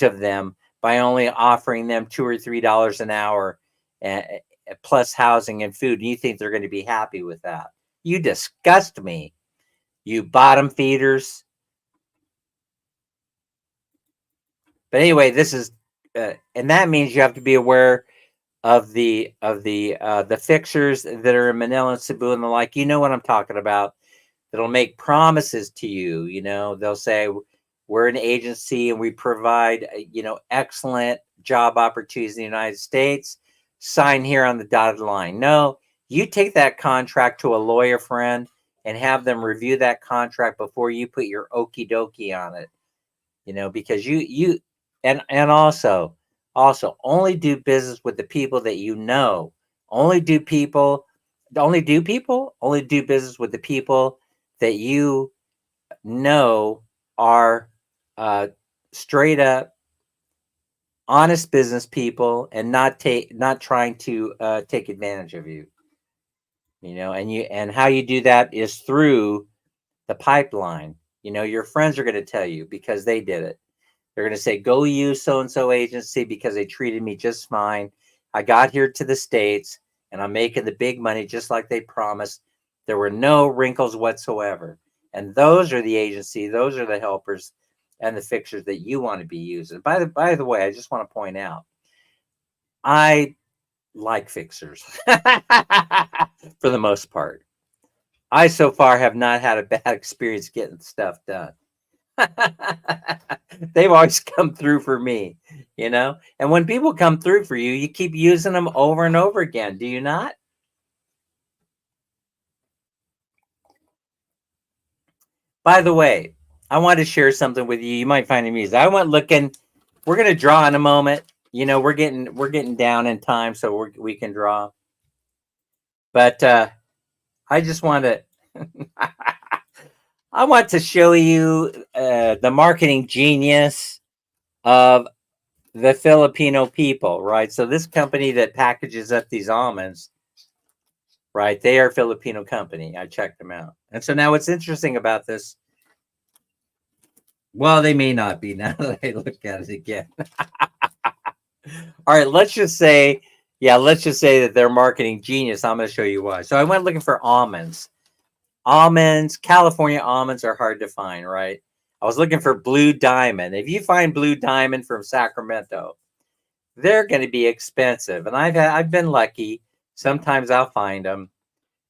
of them by only offering them $2 or $3 an hour plus housing and food, and you think they're going to be happy with that. You disgust me, you bottom feeders. But anyway, this is and that means you have to be aware of the fixers that are in Manila and Cebu and the like. You know what I'm talking about. That'll make promises to you. They'll say we're an agency and we provide excellent job opportunities in the United States. Sign here on the dotted line. No, you take that contract to a lawyer friend and have them review that contract before you put your okie dokie on it. Because you and also only do business with the people that you know. Only do business with the people that you know are straight up honest business people and not trying to take advantage of you. And how you do that is through the pipeline. Your friends are going to tell you because they did it. They're going to say, go use so-and-so agency because they treated me just fine. I got here to the States and I'm making the big money just like they promised. There were no wrinkles whatsoever. And those are the agency, those are the helpers and the fixers that you want to be using. By the way, I just want to point out, I like fixers for the most part. I so far have not had a bad experience getting stuff done. They've always come through for me, and when people come through for you, you keep using them over and over again. Do you not? By the way, I want to share something with you. You might find it amusing. I went looking. We're going to draw in a moment. We're getting down in time, so we can draw. But I just want to I want to show you the marketing genius of the Filipino people, right? So this company that packages up these almonds, right? They are a Filipino company. I checked them out. And so now what's interesting about this, well, they may not be now that I look at it again. All right, let's just say that they're marketing genius. I'm going to show you why. So I went looking for almonds. California almonds are hard to find, right? I was looking for Blue Diamond. If you find Blue Diamond from Sacramento, they're going to be expensive. And I've been lucky. Sometimes I'll find them,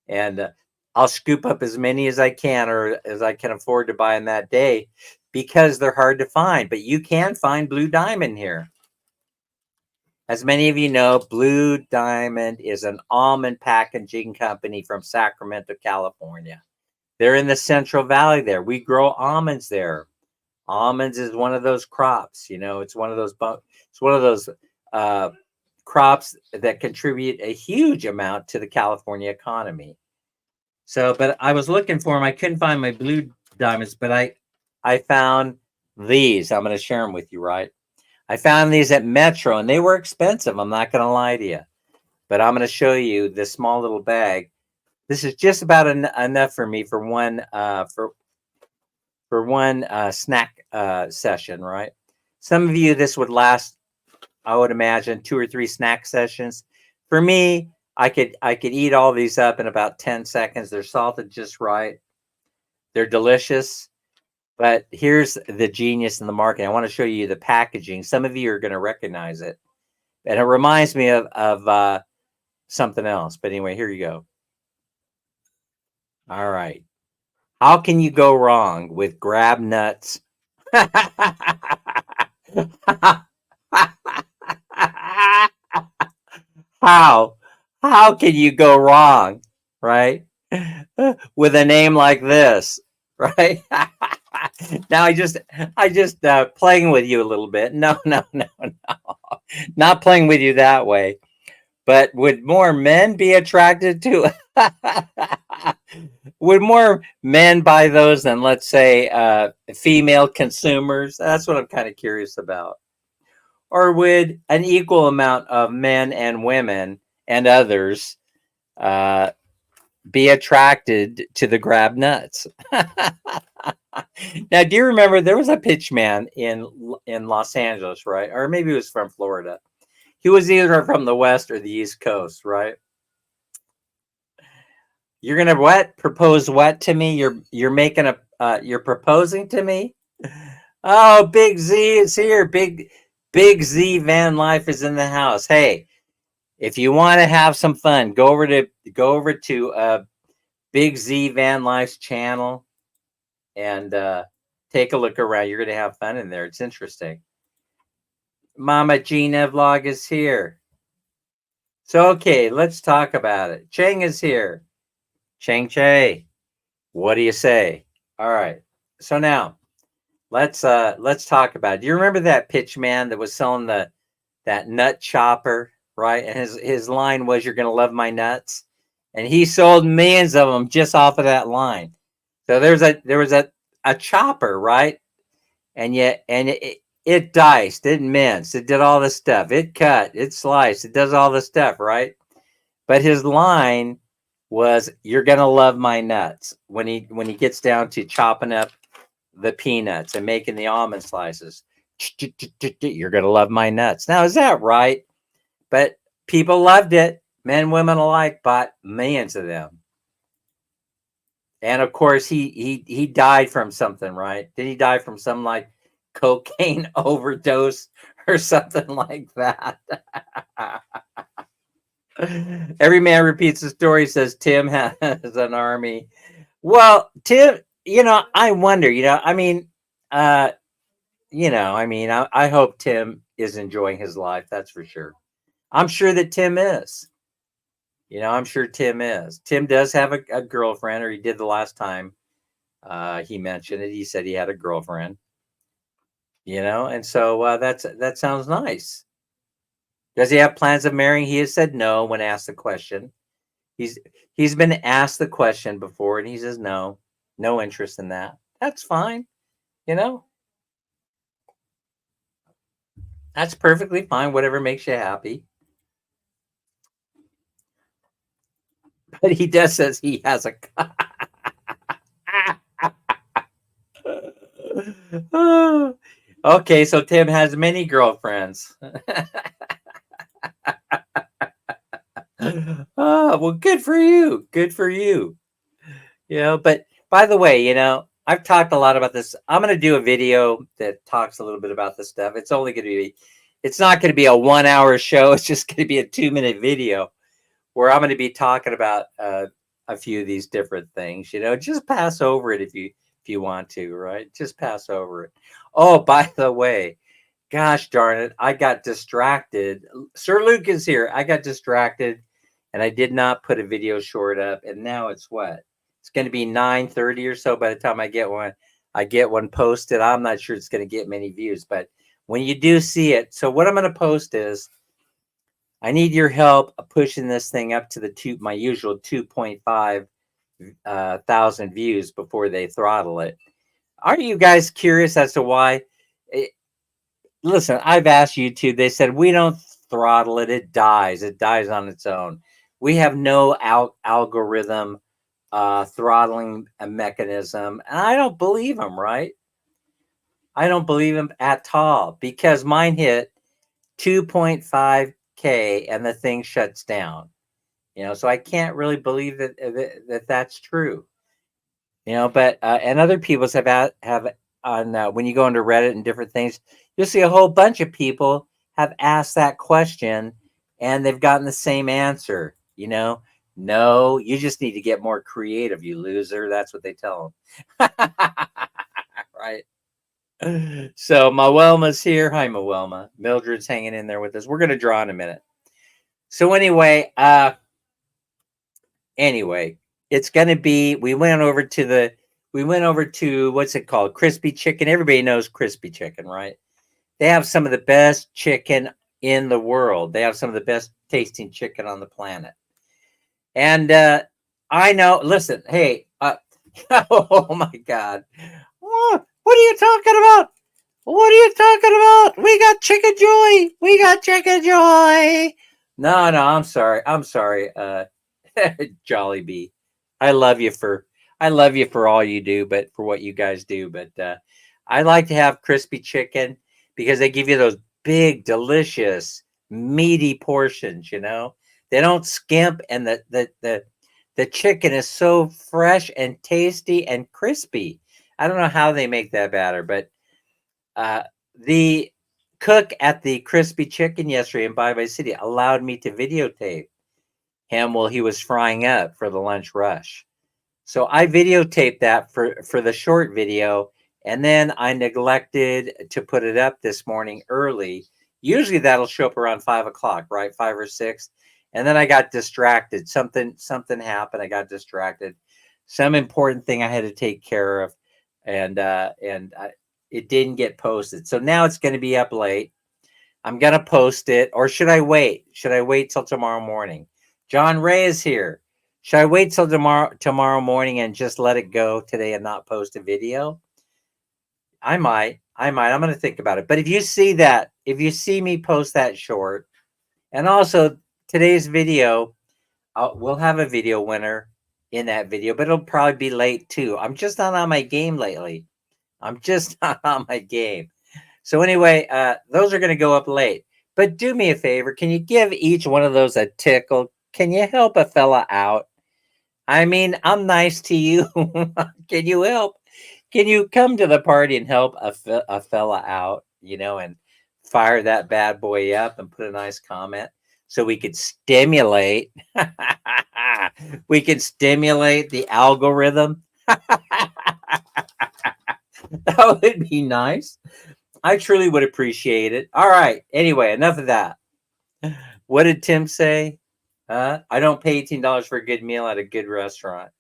and I'll scoop up as many as I can or as I can afford to buy in that day because they're hard to find. But you can find Blue Diamond here. As many of you know, Blue Diamond is an almond packaging company from Sacramento, California. They're in the Central Valley there. We grow almonds there. Almonds is one of those crops, it's one of those crops that contribute a huge amount to the California economy. So, but I was looking for them. I couldn't find my Blue Diamonds, but I found these. I'm going to share them with you, right? I found these at Metro, and they were expensive. I'm not going to lie to you, but I'm going to show you this small little bag. This is just about enough for me for one snack session, right? Some of you, this would last, I would imagine, 2 or 3 snack sessions. For me, I could eat all these up in about 10 seconds. They're salted just right. They're delicious. But here's the genius in the marketing. I want to show you the packaging. Some of you are going to recognize it, and it reminds me of something else. But anyway, here you go. All right. How can you go wrong with Grab Nuts? how how can you go wrong, right? With a name like this, right? Now I just playing with you a little bit. No, no, no, no. Not playing with you that way. But would more men be attracted to would more men buy those than, let's say, female consumers? That's what I'm kind of curious about. Or would an equal amount of men and women and others uh, be attracted to the Grab Nuts? Now, do you remember there was a pitch man in Los Angeles, right? Or maybe he was from Florida. He was either from the West or the East Coast, right? You're gonna what? Propose what to me? You're making you're proposing to me? Oh, Big Z is here. Big Z Van Life is in the house. Hey, if you want to have some fun, go over to Big Z Van Life's channel and take a look around. You're gonna have fun in there. It's interesting. Mama Gina vlog is here. So okay, let's talk about it. Cheng is here. Cheng Che. What do you say? All right. So now let's talk about it. Do you remember that pitch man that was selling that nut chopper, right? And his line was, "You're gonna love my nuts," and he sold millions of them just off of that line. So there was a chopper, right? And it diced, it minced, it did all this stuff, it cut, it sliced, it does all this stuff, right? But his line was, "You're gonna love my nuts," when he gets down to chopping up the peanuts and making the almond slices. You're gonna love my nuts. Now, is that right? But people loved it. Men, women alike bought millions of them. And of course, he died from something, right? Did he die from some like cocaine overdose or something like that? Every man repeats the story, says Tim has an army. Well, Tim, I wonder, uh, I hope Tim is enjoying his life. That's for sure. I'm sure that Tim is. I'm sure Tim is. Tim does have a girlfriend, or he did the last time he mentioned it. He said he had a girlfriend, and so that sounds nice. Does he have plans of marrying? He has said no when asked the question. He's he's been asked the question before, and he says no, no interest in that. That's fine, you know. That's perfectly fine. Whatever makes you happy. But he does says he has a. Okay, so Tim has many girlfriends. Well, good for you. Good for you. But by the way, I've talked a lot about this. I'm going to do a video that talks a little bit about this stuff. It's not going to be a 1 hour show. It's just going to be a 2 minute video where I'm going to be talking about a few of these different things. Just pass over it if you want to, right? Just pass over it. Oh, by the way, gosh darn it, I got distracted. Sir Luke is here. I got distracted, and I did not put a video short up. And now it's what? It's going to be 9:30 or so by the time I get one posted. I'm not sure it's going to get many views, but when you do see it, so what I'm going to post is, I need your help pushing this thing up to my usual 2.5 thousand views before they throttle it. Aren't you guys curious as to why It, listen, I've asked YouTube. They said we don't throttle it. It dies. It dies on its own. We have no algorithm throttling a mechanism, and I don't believe them. Right? I don't believe them at all because mine hit 2.5K and the thing shuts down. So I can't really believe that that's true. But and other people's have on when you go into Reddit and different things, you'll see a whole bunch of people have asked that question and they've gotten the same answer. No, you just need to get more creative, you loser. That's what they tell them. Right. So Mawelma's here. Hi, Mawelma. Mildred's hanging in there with us. We're gonna draw in a minute. So anyway, it's gonna be. We went over to what's it called? Crispy Chicken. Everybody knows Crispy Chicken, right? They have some of the best chicken in the world. They have some of the best tasting chicken on the planet. And I know. Listen, hey. Oh my God. What are you talking about? What are you talking about? We got chicken joy. We got chicken joy. No, I'm sorry. I'm sorry. Jolly Bee. I love you for all you do, but for what you guys do. But I like to have crispy chicken because they give you those big, delicious, meaty portions. They don't skimp, and the chicken is so fresh and tasty and crispy. I don't know how they make that batter, but the cook at the Crispy Chicken yesterday in Bye Bye City allowed me to videotape him while he was frying up for the lunch rush. So I videotaped that for the short video, and then I neglected to put it up this morning early. Usually that'll show up around 5 o'clock, right? 5 or 6. And then I got distracted. Something happened. I got distracted. Some important thing I had to take care of, and it didn't get posted. So now it's going to be up late. I'm going to post it, or should I wait? Should I wait till tomorrow morning? John Ray is here. Should I wait till tomorrow morning and just let it go today and not post a video? I might. I'm going to think about it. But if you see me post that short, and also today's video, we'll have a video winner in that video, but it'll probably be late too. I'm just not on my game lately. I'm just not on my game. So anyway, those are going to go up late. But do me a favor. Can you give each one of those a tickle? Can you help a fella out? I mean, I'm nice to you. Can you help? Can you come to the party and help a fella out, and fire that bad boy up and put a nice comment so we could stimulate. We could stimulate the algorithm. That would be nice. I truly would appreciate it. All right. Anyway, enough of that. What did Tim say? I don't pay $18 for a good meal at a good restaurant.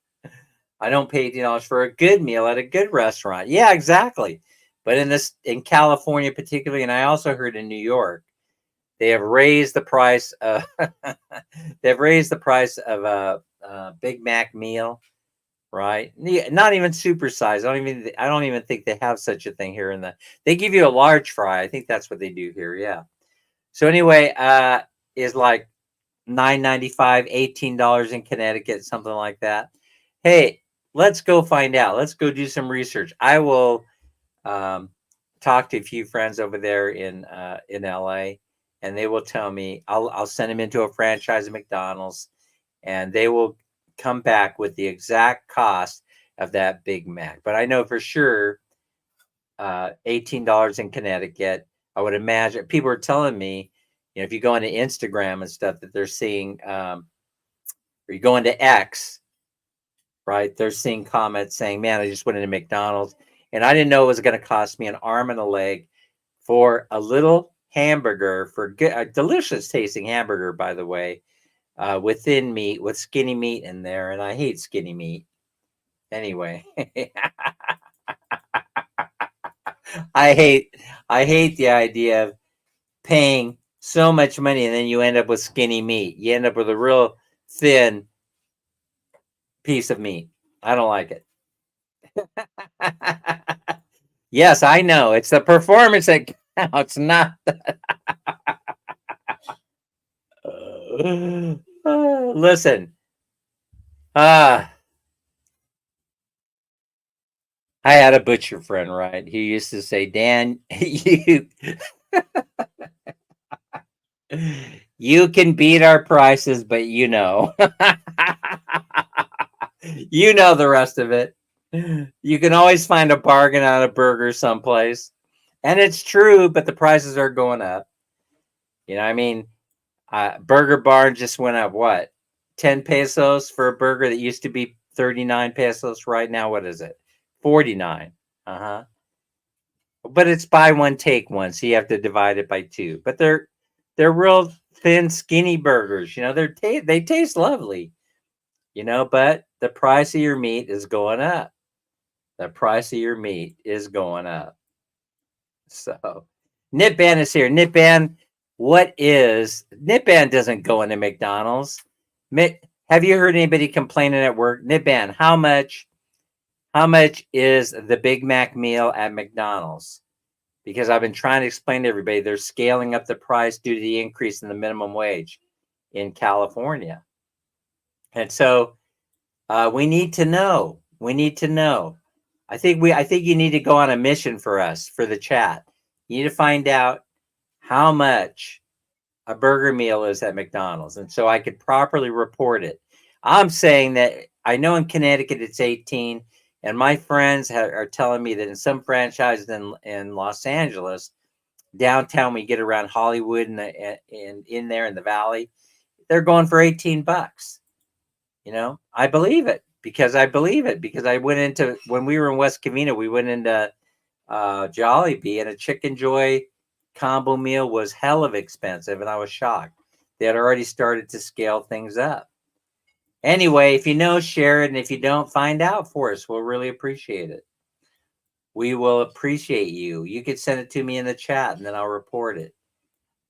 I don't pay $18 for a good meal at a good restaurant. Yeah, exactly. But in California particularly, and I also heard in New York, they have raised the price. They've raised the price of a Big Mac meal. Right? Not even supersized. I don't even think they have such a thing here they give you a large fry. I think that's what they do here. Yeah. So anyway, is like $9.95, $18 in Connecticut, something like that. Hey, let's go find out. Let's go do some research. I will talk to a few friends over there in LA, and they will tell me. I'll send them into a franchise of McDonald's, and they will come back with the exact cost of that Big Mac. But I know for sure $18 in Connecticut. I would imagine people are telling me, if you go into Instagram and stuff, that they're seeing, or you go into X, right? They're seeing comments saying, man, I just went into McDonald's and I didn't know it was going to cost me an arm and a leg for a little hamburger, for a delicious tasting hamburger, by the way. With thin meat, with skinny meat in there, and I hate skinny meat. Anyway, I hate the idea of paying so much money and then you end up with skinny meat. You end up with a real thin piece of meat. I don't like it. Yes, I know. It's the performance that counts, not. Listen. Uh, I had a butcher friend, right? He used to say, Dan, you can beat our prices, but you know. You know the rest of it. You can always find a bargain on a burger someplace. And it's true, but the prices are going up. You know, I mean, Burger Barn just went up what? 10 pesos for a burger that used to be 39 pesos. Right now, what is it? 49. Uh-huh. But it's buy one, take one, so you have to divide it by two. But they're real thin, skinny burgers. You know, they taste lovely, you know, but the price of your meat is going up. The price of your meat is going up. So Nip Band is here. Nip Band, what is Nip Band doesn't go into McDonald's. Have you heard anybody complaining at work? Nip Band, how much is the Big Mac meal at McDonald's? Because I've been trying to explain to everybody they're scaling up the price due to the increase in the minimum wage in California. And so we need to know. We need to know. I think you need to go on a mission for us for the chat. You need to find out how much a burger meal is at McDonald's, and so I could properly report it. I'm saying that I know in Connecticut it's 18, and my friends are telling me that in some franchises in Los Angeles, downtown, we get around Hollywood and in there in the valley, they're going for $18. You know, I believe it because I went into when we were in West Covina, we went into Jollibee, and a Chicken Joy combo meal was hell of expensive, and I was shocked. They had already started to scale things up. Anyway, if you know, share it, and if you don't, find out for us. We'll really appreciate it. We will appreciate you. You could send it to me in the chat, and then I'll report it.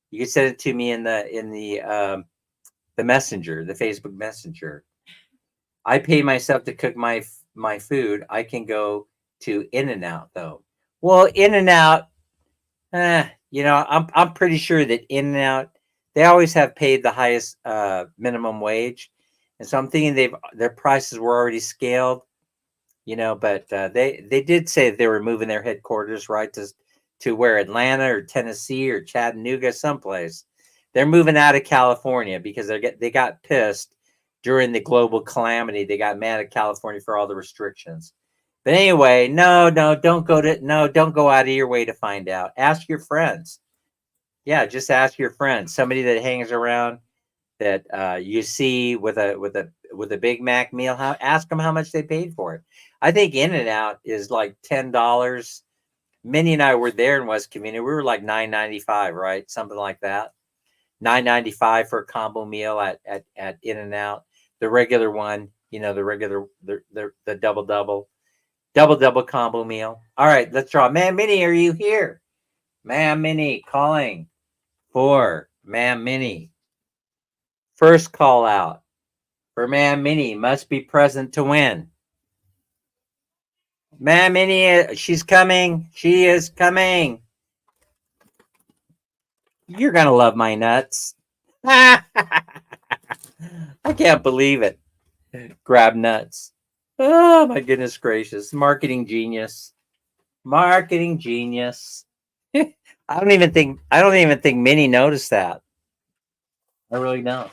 You can send it to me in the messenger, the Facebook messenger. I pay myself to cook my food. I can go to In-N-Out though. Well, In-N-Out, I'm pretty sure that In-N-Out, they always have paid the highest minimum wage, and so I'm thinking their prices were already scaled. But they did say they were moving their headquarters right to where Atlanta or Tennessee or Chattanooga, someplace. They're moving out of California because they got pissed during the global calamity. They got mad at California for all the restrictions. But anyway, don't go out of your way to find out. Ask your friends. Yeah, just ask your friends. Somebody that hangs around that you see with a Big Mac meal. Ask them how much they paid for it. I think In-N-Out is like $10. Minnie and I were there in West Covina. We were like $9.95, right? Something like that. $9.95 for a combo meal at In-N-Out. The regular one, the regular the double combo meal. All right, let's draw. Ma'am Minnie, are you here? Ma'am Minnie calling for Ma'am Minnie. First call out for Ma'am Minnie must be present to win. Ma'am Minnie, she's coming. She is coming. You're gonna love my nuts. I can't believe it. Grab nuts. Oh my goodness gracious. Marketing genius. Marketing genius. I don't even think Minnie noticed that. I really don't.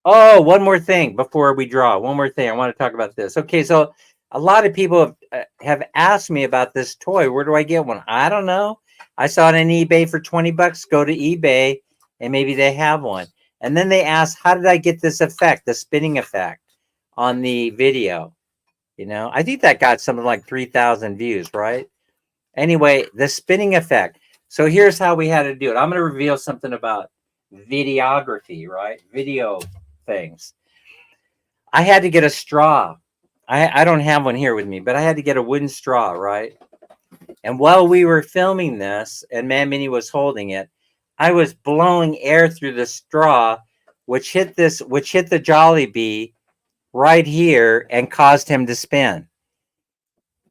Oh, one more thing before we draw. One more thing. I want to talk about this. Okay, so a lot of people have asked me about this toy. Where do I get one? I don't know. I saw it on eBay for $20. Go to eBay and maybe they have one. And then they asked, how did I get this effect, the spinning effect on the video? I think that got something like 3,000 views, right? Anyway, the spinning effect. So here's how we had to do it. I'm going to reveal something about videography, right? Video things. I had to get a straw. I don't have one here with me, but I had to get a wooden straw, right? And while we were filming this and Ma'am Minnie was holding it, I was blowing air through the straw, which hit the Jollibee right here and caused him to spin.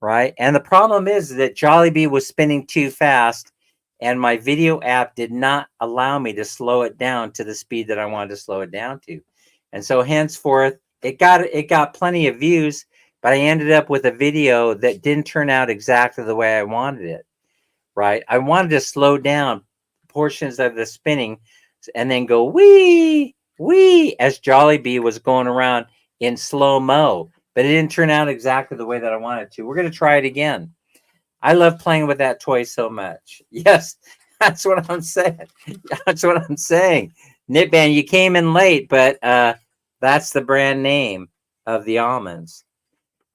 right? And the problem is that Jollibee was spinning too fast, and my video app did not allow me to slow it down to the speed that I wanted to slow it down to. And so henceforth, it got plenty of views, but I ended up with a video that didn't turn out exactly the way I wanted it, right? I wanted to slow down portions of the spinning and then go wee, wee as Jollibee was going around in slow mo, but it didn't turn out exactly the way that I wanted to. We're going to try it again. I love playing with that toy so much. Yes, that's what I'm saying. That's what I'm saying. Nitban, you came in late, but that's the brand name of the almonds.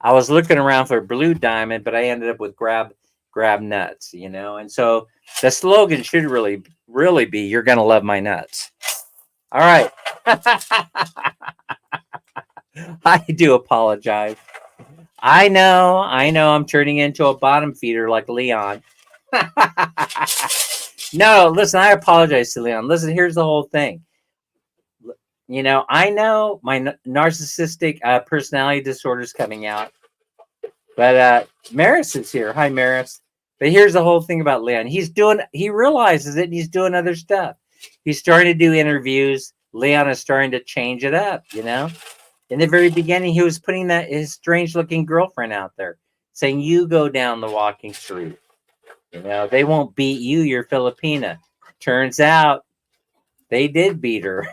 I was looking around for Blue Diamond, but I ended up with grab nuts, And so the slogan should really be "You're gonna love my nuts." All right. I do apologize. I know, I'm turning into a bottom feeder like Leon. No, listen, I apologize to Leon. Listen, here's the whole thing. I know my narcissistic personality disorder is coming out, but Maris is here. Hi, Maris. But here's the whole thing about Leon. He realizes it, and he's doing other stuff. He's starting to do interviews. Leon is starting to change it up, In the very beginning, he was putting his strange-looking girlfriend out there, saying, "You go down the walking street. They won't beat you. You're Filipina." Turns out they did beat her.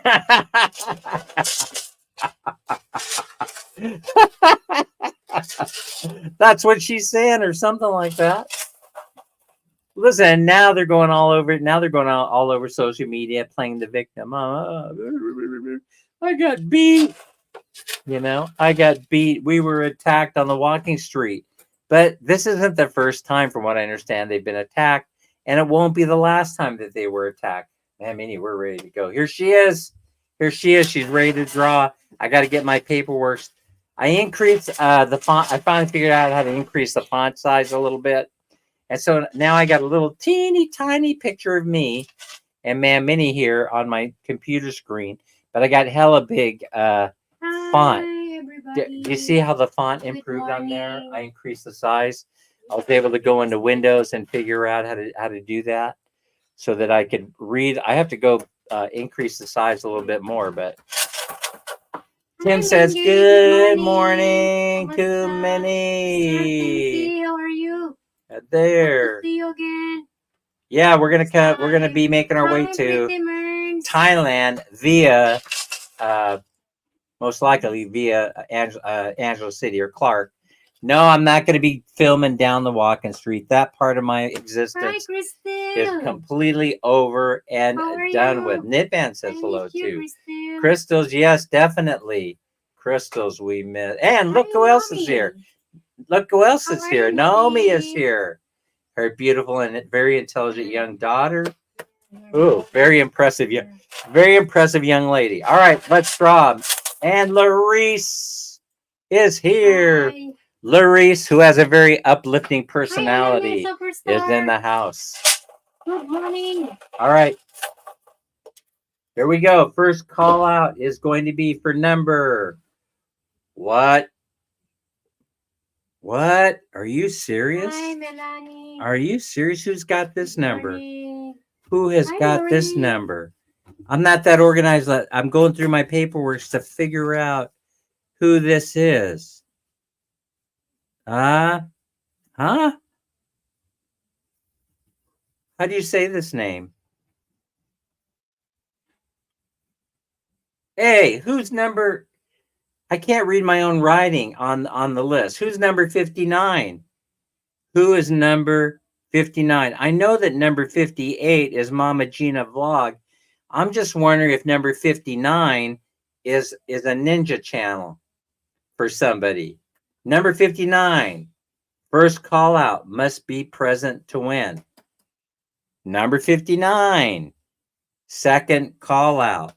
That's what she's saying, or something like that. Listen, now they're going all over. Now they're going all over social media, playing the victim. I got beat. I got beat. We were attacked on the walking street. But this isn't the first time, from what I understand, they've been attacked, and it won't be the last time that they were attacked. Man, Minnie, we're ready to go. Here she is. She's ready to draw. I got to get my paperwork. I increased the font. I finally figured out how to increase the font size a little bit. And so now I got a little teeny tiny picture of me and Man Minnie here on my computer screen. But I got hella big font. Do you see how the font improved on there? I increased the size. I was able to go into Windows and figure out how to do that so that I could read. I have to go increase the size a little bit more, but Tim says, "Good morning to Minnie." How are you? There. See you again. Yeah, we're gonna be making our way to Thailand via most likely via Angelo City or Clark. No, I'm not going to be filming down the walking street. That part of my existence is completely over and done with. Nitban says hello too. Crystals, yes, definitely. Crystals, we miss. And look who else is here. Look who else is here. Naomi is here. Her beautiful and very intelligent young daughter. Ooh, very impressive young lady. All right, let's draw. And Larice is here. Hi. Larice, who has a very uplifting personality, is in the house. Good morning. All right. Here we go. First call out is going to be for number. What? What? Are you serious? Hi, Melanie. Are you serious? Who's got this number? Morning. Who has got Lori. this number? I'm not that organized. I'm going through my paperwork to figure out who this is. Huh? How do you say this name? Hey, who's number? I can't read my own writing on the list. Who's number 59? Who is number 59? I know that number 58 is Mama Gina Vlog. I'm just wondering if number 59 is a ninja channel for somebody. Number 59, first call out, must be present to win. Number 59, second call out,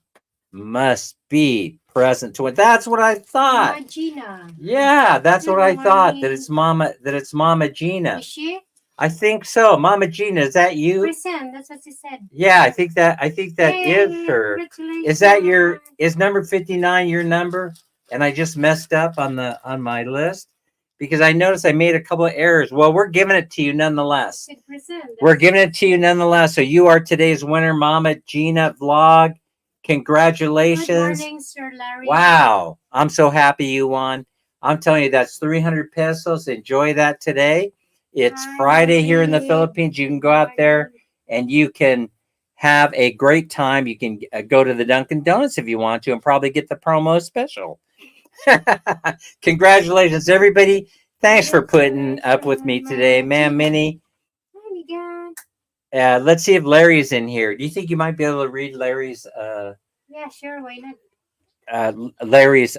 must be present to win. That's what I thought. Mama Gina. Yeah, that's what I thought. That it's Mama Gina. Is she? I think so. Mama Gina, is that you? Present. That's what she said. Yeah, I think that is her. Is number 59 your number? And I just messed up on my list. because I noticed I made a couple of errors. Well, we're giving it to you nonetheless. 100%. We're giving it to you nonetheless. So you are today's winner, Mama Gina vlog. Good Congratulations. morning, Sir Larry. Wow. I'm so happy you won. I'm telling you, that's 300 pesos. Enjoy that today. It's Hi, Friday here in the Larry. Philippines. You can Good go out there morning. and you can have a great time. You can go to the Dunkin' Donuts if you want to and probably get the promo special. Congratulations, everybody. Thanks for putting up with me today, Ma'am Minnie. Hi, Miguel. Let's see if Larry's in here. Do you think you might be able to read Larry's Yeah, sure. Why not? Larry's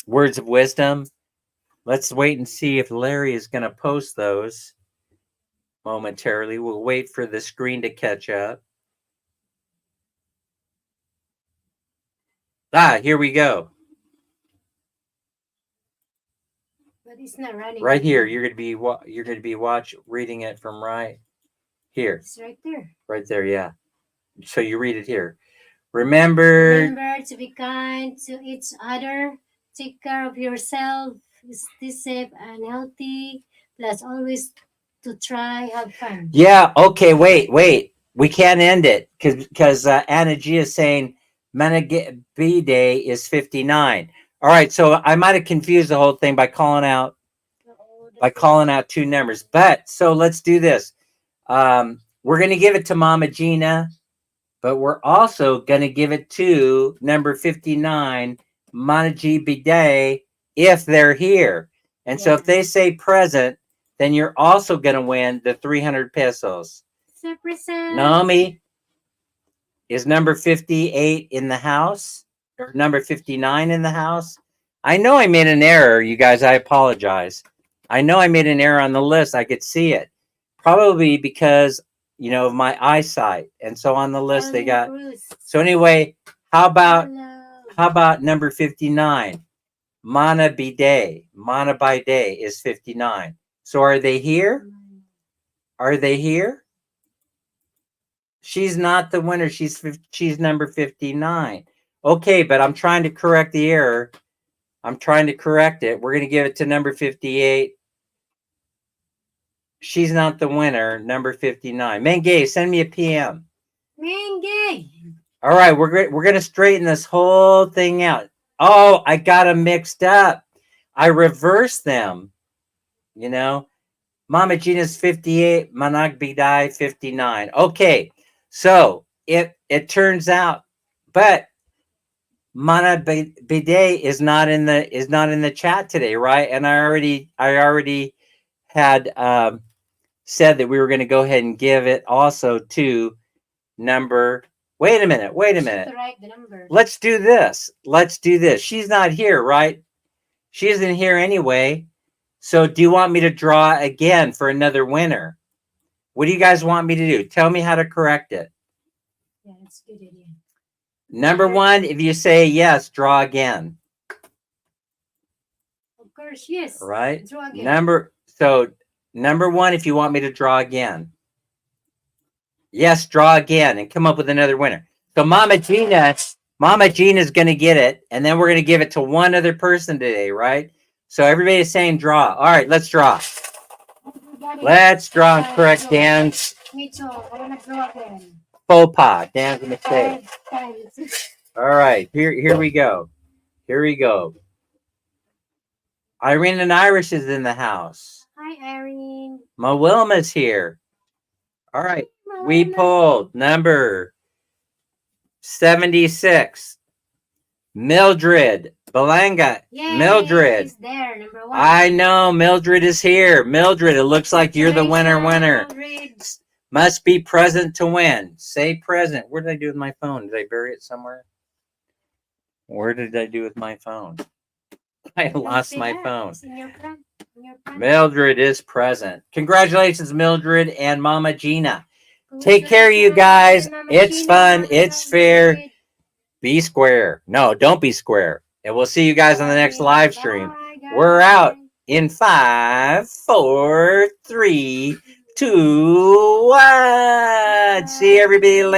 words of wisdom? Let's wait and see if Larry is going to post those momentarily. We'll wait for the screen to catch up. Here we go. But it's not running. Right here, you're going to be reading it from right here. It's right there. Right there, yeah. So you read it here. Remember to be kind to each other. Take care of yourself. Stay safe and healthy. Plus, always to try have fun. Yeah. Okay. Wait. We can't end it because Anna G is saying Manag B Day is 59. All right. So I might have confused the whole thing by calling out two numbers. But so let's do this. We're gonna give it to Mama Gina, but we're also gonna give it to number 59, Manaji Bidet, if they're here. And so if they say present, then you're also gonna win the 300 pesos. Naomi, is number 58 in the house? Or number 59 in the house? I know I made an error, you guys. I apologize. I know I made an error on the list. I could see it. Probably because, of my eyesight. And so on the list they got. So anyway, how about number 59? Mana Bidet. Mana by day is 59. So are they here? Are they here? She's not the winner. She's number 59. Okay, but I'm trying to correct the error. I'm trying to correct it. We're going to give it to number 58. She's not the winner. Number 59. Mengay, send me a PM. Mengay. All right, we're going to straighten this whole thing out. Oh, I got them mixed up. I reversed them. Mama Gina's 58, Manag Bidai 59. Okay. So it turns out, but Mana Bidet is not in the chat today, right? And I already had said that we were going to go ahead and give it also to number. Wait a minute. Let's do this. She's not here, right? She isn't here anyway. So do you want me to draw again for another winner? What do you guys want me to do? Tell me how to correct it. Yeah, that's a good idea. Number one, if you say yes, draw again. Of course, yes. Right? Draw again. Number one, if you want me to draw again. Yes, draw again and come up with another winner. So Mama Gina's going to get it, and then we're going to give it to one other person today, right? So everybody's saying draw. All right, let's draw. Let's draw and correct Dan's faux pas. Dan's mistake. All right, here we go. Irene and Irish is in the house. Hi, Irene. Ma Wilma's here. All right, we pulled number 76. Mildred Balanga. Yay, Mildred. There, number one. I know Mildred is here. Mildred, it looks like you're the winner. Mildred. Must be present to win. Say present. What did I do with my phone? Did I bury it somewhere? Where did I do with my phone? I lost my phone. In your front. Mildred is present. Congratulations, Mildred and Mama Gina. Take care, you guys. It's fun. It's fair. Be square. No, don't be square. And we'll see you guys on the next live stream. We're out in 5, 4, 3, 2, 1. See everybody later.